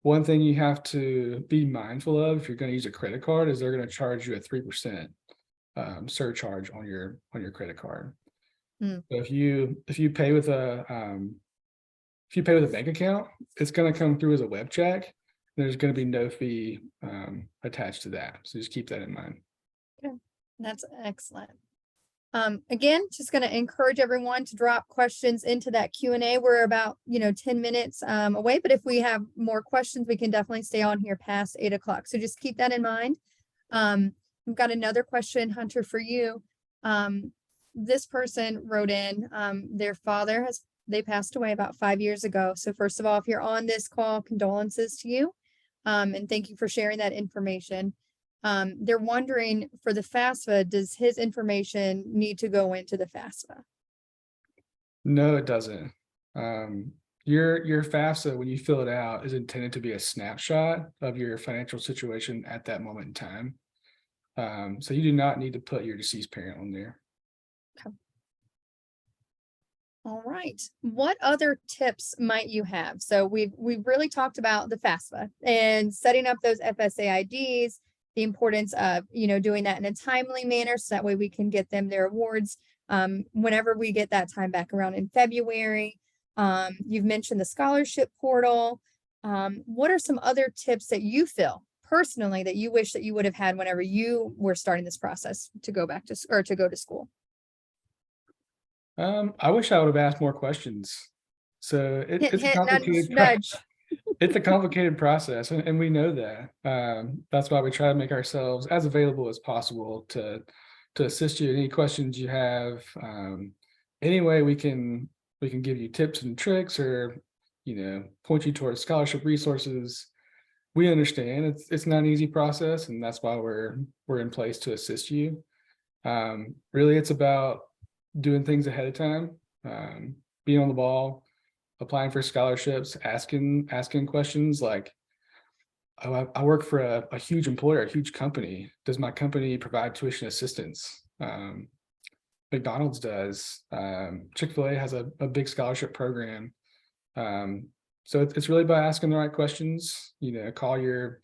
One thing you have to be mindful of if you're going to use a credit card is they're going to charge you a 3% surcharge on your credit card. Hmm. So if you pay with a bank account, it's going to come through as a web check. There's going to be no fee attached to that. So just keep that in mind. Okay, that's excellent. Again, just going to encourage everyone to drop questions into that Q&A. We're about 10 minutes away, but if we have more questions, we can definitely stay on here past 8 o'clock. So just keep that in mind. We've got another question, Hunter, for you. This person wrote in, their father they passed away about 5 years ago. So first of all, if you're on this call, condolences to you. And thank you for sharing that information. They're wondering for the FAFSA, does his information need to go into the FAFSA? No, it doesn't. Your FAFSA, when you fill it out, is intended to be a snapshot of your financial situation at that moment in time. So you do not need to put your deceased parent on there. Okay. All right. What other tips might you have? So we've really talked about the FAFSA and setting up those FSA IDs, the importance of doing that in a timely manner so that way we can get them their awards whenever we get that time back around in February. You've mentioned the scholarship portal. What are some other tips that you feel personally that you wish that you would have had whenever you were starting this process to go back to or to go to school? I wish I would have asked more questions. So Hint, it's a hint, complicated nudge. it's a complicated process, and we know that. That's why we try to make ourselves as available as possible to assist you in any questions you have. Any way we can give you tips and tricks, or point you towards scholarship resources. We understand it's not an easy process, and that's why we're in place to assist you. Really, it's about doing things ahead of time, being on the ball, applying for scholarships, asking questions like, oh, I work for a huge employer, a huge company. Does my company provide tuition assistance? McDonald's does. Chick-fil-A has a big scholarship program. So it's really about asking the right questions. Call your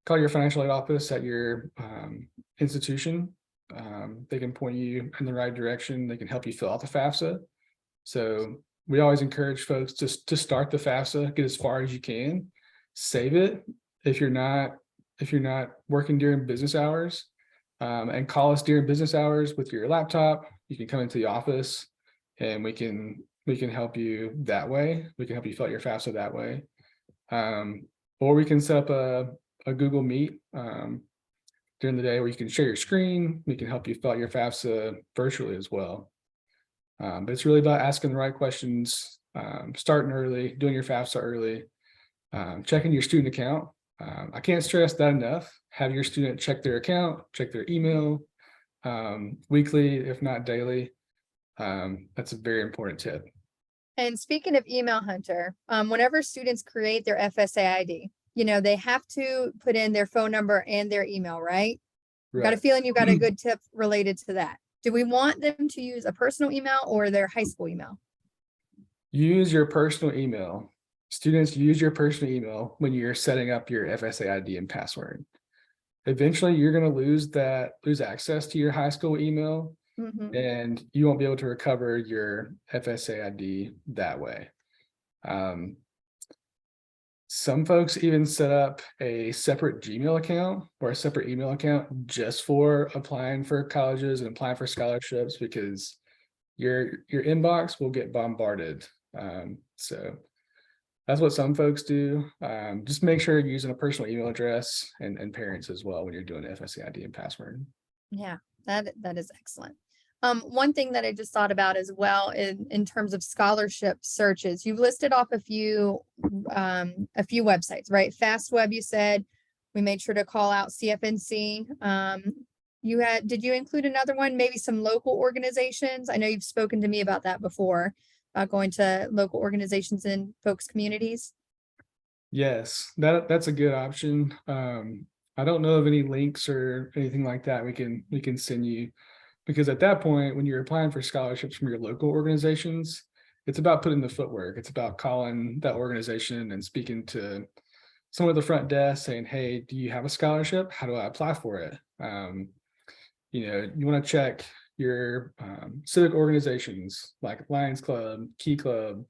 financial aid office at your institution. They can point you in the right direction. They can help you fill out the FAFSA. So we always encourage folks to start the FAFSA, get as far as you can, save it if you're not working during business hours, and call us during business hours with your laptop. You can come into the office and we can help you that way. We can help you fill out your FAFSA that way. Or we can set up a Google Meet during the day where you can share your screen. We can help you fill out your FAFSA virtually as well. But it's really about asking the right questions, starting early, doing your FAFSA early, checking your student account. I can't stress that enough. Have your student check their account, check their email weekly, if not daily. That's a very important tip. And speaking of email, Hunter, whenever students create their FSA ID, they have to put in their phone number and their email, right? Right. Got a feeling you got a good tip related to that. Do we want them to use a personal email or their high school email? Use your personal email. Students, use your personal email when you're setting up your FSA ID and password. Eventually, you're going to lose access to your high school email, and you won't be able to recover your FSA ID that way. Some folks even set up a separate Gmail account or a separate email account just for applying for colleges and applying for scholarships, because your inbox will get bombarded. So that's what some folks do. Just make sure you're using a personal email address, and parents as well when you're doing FSA ID and password. Yeah, that is excellent. One thing that I just thought about as well in terms of scholarship searches, you've listed off a few websites, right? FastWeb, you said. We made sure to call out CFNC. Did you include another one, maybe some local organizations? I know you've spoken to me about that before, about going to local organizations in folks' communities. Yes, that's a good option. I don't know of any links or anything like that we can send you, because at that point, when you're applying for scholarships from your local organizations, it's about putting the footwork. It's about calling that organization and speaking to someone at the front desk saying, "Hey, do you have a scholarship? How do I apply for it?" You want to check your civic organizations like Lions Club, Key Club,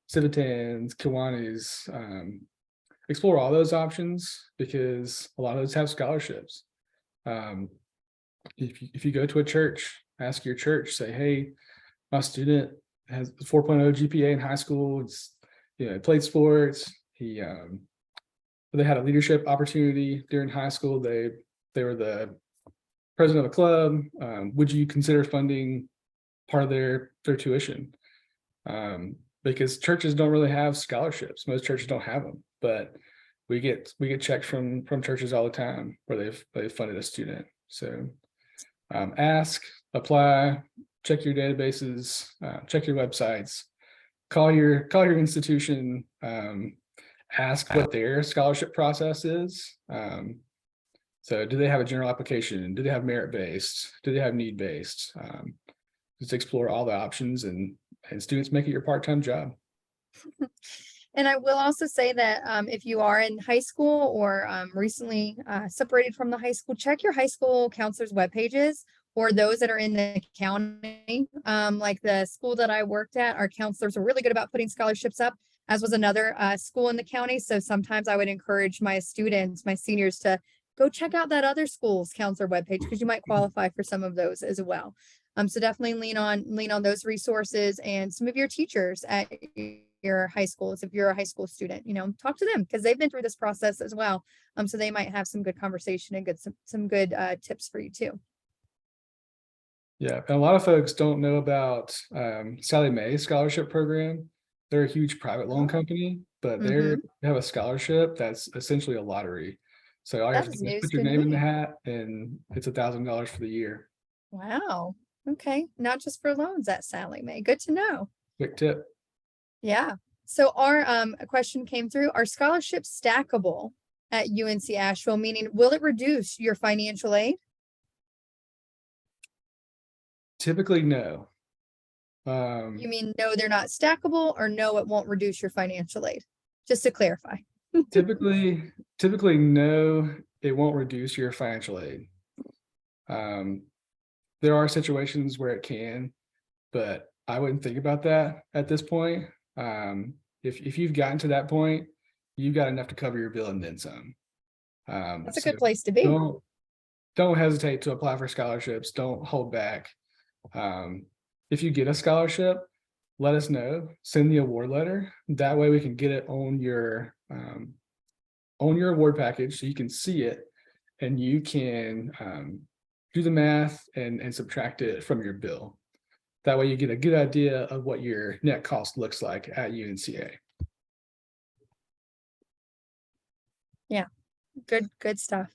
Civitans, Kiwanis. Explore all those options because a lot of those have scholarships. If you go to a church, ask your church, say, "Hey, my student has 4.0 GPA in high school. Played sports. They had a leadership opportunity during high school. They were the president of a club. Would you consider funding part of their tuition?" Because churches don't really have scholarships. Most churches don't have them, but we get checks from churches all the time where they've funded a student. So ask, apply, check your databases, check your websites, call your institution, ask what their scholarship process is. So do they have a general application? Do they have merit-based? Do they have need-based? Just explore all the options, and students make it your part-time job. And I will also say that if you are in high school or recently separated from the high school, check your high school counselors' web pages, or those that are in the county. Like the school that I worked at, our counselors are really good about putting scholarships up, as was another school in the county. So sometimes I would encourage my students, my seniors, to go check out that other school's counselor webpage, because you might qualify for some of those as well. So definitely lean on those resources, and some of your teachers at your high schools. If you're a high school student, talk to them, because they've been through this process as well. So they might have some good conversation and some good tips for you too. Yeah, and a lot of folks don't know about Sallie Mae scholarship program. They're a huge private loan company, but they have a scholarship that's essentially a lottery. So all you have to do is put your name in the hat, and it's $1,000 for the year. Wow. Okay. Not just for loans at Sallie Mae. Good to know. Quick tip. Yeah. So our a question came through. Are scholarships stackable at UNC Asheville? Meaning, will it reduce your financial aid? Typically, no. You mean no, they're not stackable, or no, it won't reduce your financial aid? Just to clarify. typically, no, it won't reduce your financial aid. There are situations where it can, but I wouldn't think about that at this point. If you've gotten to that point, you've got enough to cover your bill and then some. That's a good place to be. Don't hesitate to apply for scholarships. Don't hold back. If you get a scholarship, let us know. Send the award letter. That way we can get it on your award package, so you can see it, and you can do the math and subtract it from your bill. That way you get a good idea of what your net cost looks like at UNCA. Yeah, good stuff.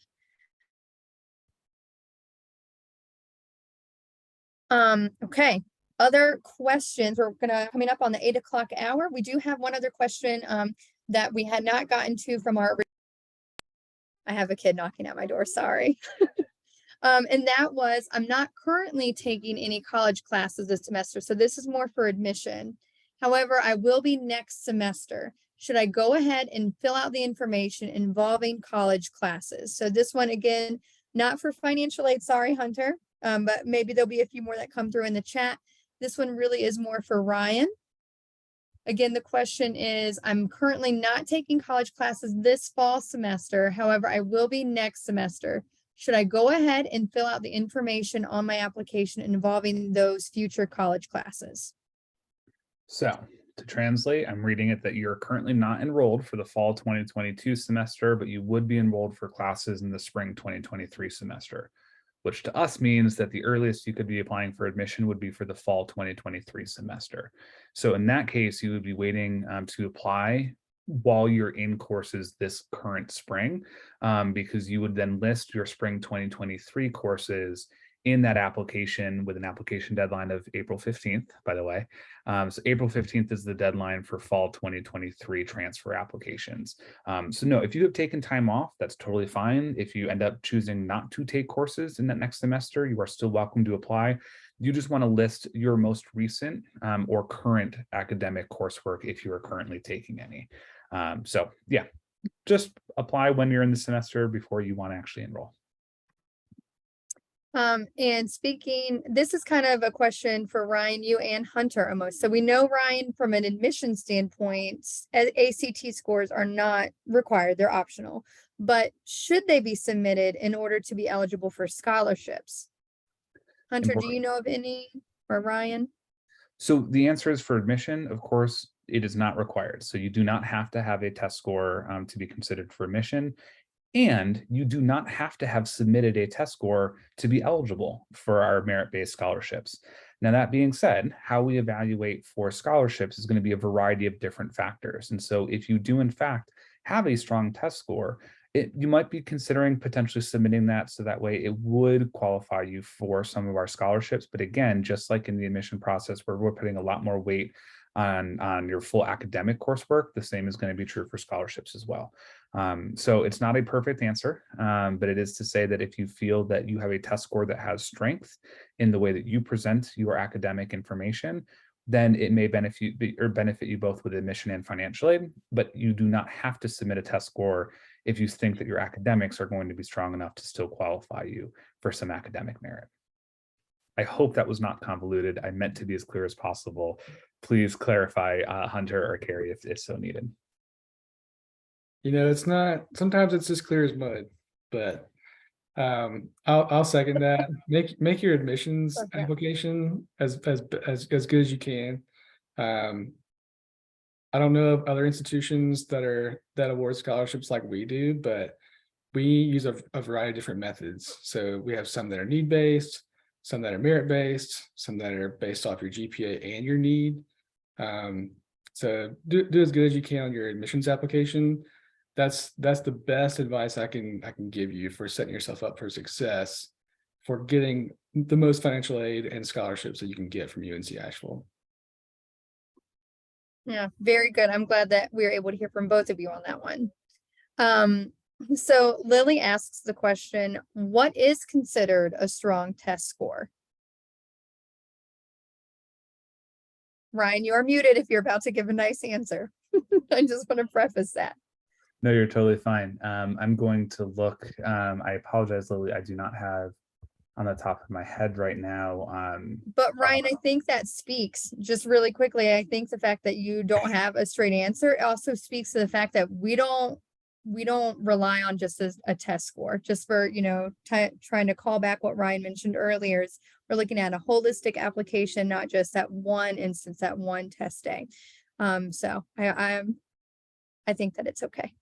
Okay. Other questions? We're coming up on the 8 o'clock hour. We do have one other question that we had not gotten to from our. I have a kid knocking at my door. Sorry. And that was, I'm not currently taking any college classes this semester, so this is more for admission. However, I will be next semester. Should I go ahead and fill out the information involving college classes? So this one, again, not for financial aid. Sorry, Hunter. But maybe there'll be a few more that come through in the chat. This one really is more for Ryan. Again, the question is, I'm currently not taking college classes this fall semester. However, I will be next semester. Should I go ahead and fill out the information on my application involving those future college classes? So to translate, I'm reading it that you're currently not enrolled for the fall 2022 semester, but you would be enrolled for classes in the spring 2023 semester, which to us means that the earliest you could be applying for admission would be for the fall 2023 semester. So in that case, you would be waiting to apply while you're in courses this current spring, because you would then list your spring 2023 courses in that application with an application deadline of April 15th, by the way. So April 15th is the deadline for fall 2023 transfer applications. So no, if you have taken time off, that's totally fine. If you end up choosing not to take courses in that next semester, you are still welcome to apply. You just want to list your most recent or current academic coursework if you are currently taking any. So yeah, just apply when you're in the semester before you want to actually enroll. And speaking, this is kind of a question for Ryan, you and Hunter almost. So we know, Ryan, from an admission standpoint, ACT scores are not required, they're optional. But should they be submitted in order to be eligible for scholarships? Hunter, do you know of any, or Ryan? So the answer is for admission, of course, it is not required. So you do not have to have a test score to be considered for admission. And you do not have to have submitted a test score to be eligible for our merit-based scholarships. Now, that being said, how we evaluate for scholarships is going to be a variety of different factors. And so if you do, in fact, have a strong test score, you might be considering potentially submitting that so that way it would qualify you for some of our scholarships. But again, just like in the admission process where we're putting a lot more weight on your full academic coursework, the same is going to be true for scholarships as well. So it's not a perfect answer, but it is to say that if you feel that you have a test score that has strength in the way that you present your academic information, then it may benefit you both with admission and financial aid, but you do not have to submit a test score if you think that your academics are going to be strong enough to still qualify you for some academic merit. I hope that was not convoluted. I meant to be as clear as possible. Please clarify, Hunter or Carrie, if so needed. It's not, sometimes it's as clear as mud, but I'll second that. Make your admissions Okay. application as good as you can. I don't know of other institutions that award scholarships like we do, but we use a variety of different methods. So we have some that are need-based, some that are merit-based, some that are based off your GPA and your need. So do as good as you can on your admissions application. That's the best advice I can give you for setting yourself up for success for getting the most financial aid and scholarships that you can get from UNC Asheville. Yeah, very good. I'm glad that we were able to hear from both of you on that one. So Lily asks the question, what is considered a strong test score? Ryan, you are muted if you're about to give a nice answer. I just want to preface that. No, you're totally fine. I'm going to look. I apologize, Lily. I do not have on the top of my head right now. But Ryan, I think that speaks just really quickly. I think the fact that you don't have a straight answer also speaks to the fact that we don't rely on just a test score. Just for, trying to call back what Ryan mentioned earlier, is we're looking at a holistic application, not just at one instance, at one test day. So I think that it's okay.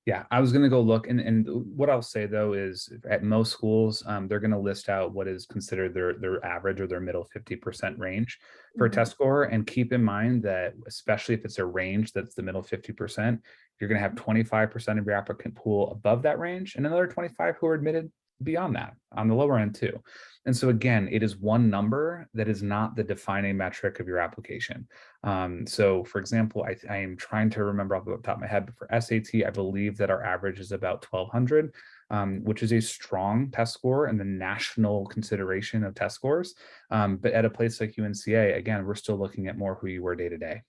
Yeah, I was going to go look, and what I'll say though is at most schools, they're going to list out what is considered their average or their middle 50% range for a test score. And keep in mind that especially if it's a range that's the middle 50%, you're going to have 25% of your applicant pool above that range and another 25 who are admitted beyond that on the lower end too. And so again, it is one number that is not the defining metric of your application. So for example, I am trying to remember off the top of my head, but for SAT, I believe that our average is about 1200, which is a strong test score in the national consideration of test scores. But at a place like UNCA, again, we're still looking at more who you were day to day.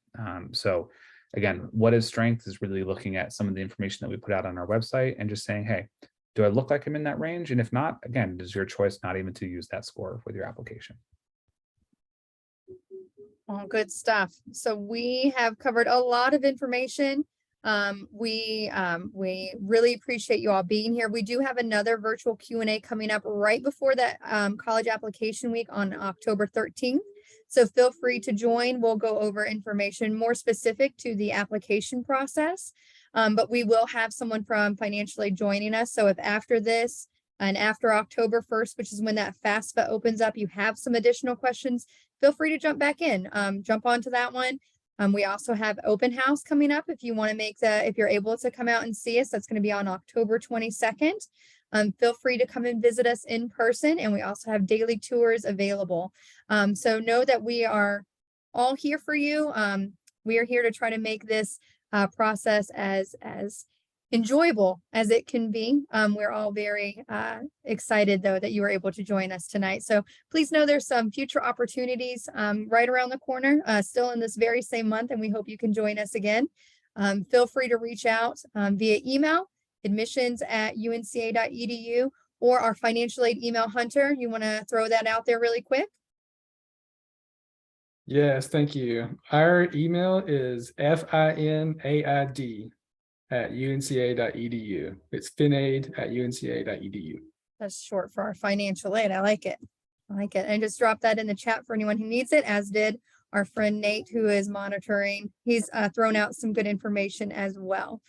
So again, what is strength is really looking at some of the information that we put out on our website and just saying, hey, do I look like I'm in that range? And if not, again, it is your choice not even to use that score with your application. Oh, good stuff. So we have covered a lot of information. We really appreciate you all being here. We do have another virtual Q&A coming up right before that college application week on October 13th. So feel free to join. We'll go over information more specific to the application process. But we will have someone from financial aid joining us. So if after this and after October 1st, which is when that FAFSA opens up, you have some additional questions, feel free to jump back in, jump onto that one. We also have open house coming up. If you want to if you're able to come out and see us, that's going to be on October 22nd. Feel free to come and visit us in person, and we also have daily tours available. So know that we are all here for you. We are here to try to make this process as enjoyable as it can be. We're all very excited, though, that you were able to join us tonight. So please know there's some future opportunities right around the corner, still in this very same month, and we hope you can join us again. Feel free to reach out via email, admissions@unca.edu, or our financial aid email, Hunter. You want to throw that out there really quick? Yes, thank you. Our email is finaid@unca.edu. It's finaid@unca.edu. That's short for our financial aid. I like it. I like it. And just drop that in the chat for anyone who needs it, as did our friend Nate, who is monitoring. He's thrown out some good information as well.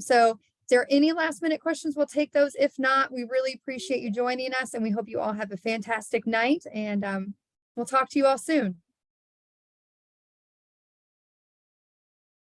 So if there are any last minute questions, we'll take those. If not, we really appreciate you joining us, and we hope you all have a fantastic night, and we'll talk to you all soon.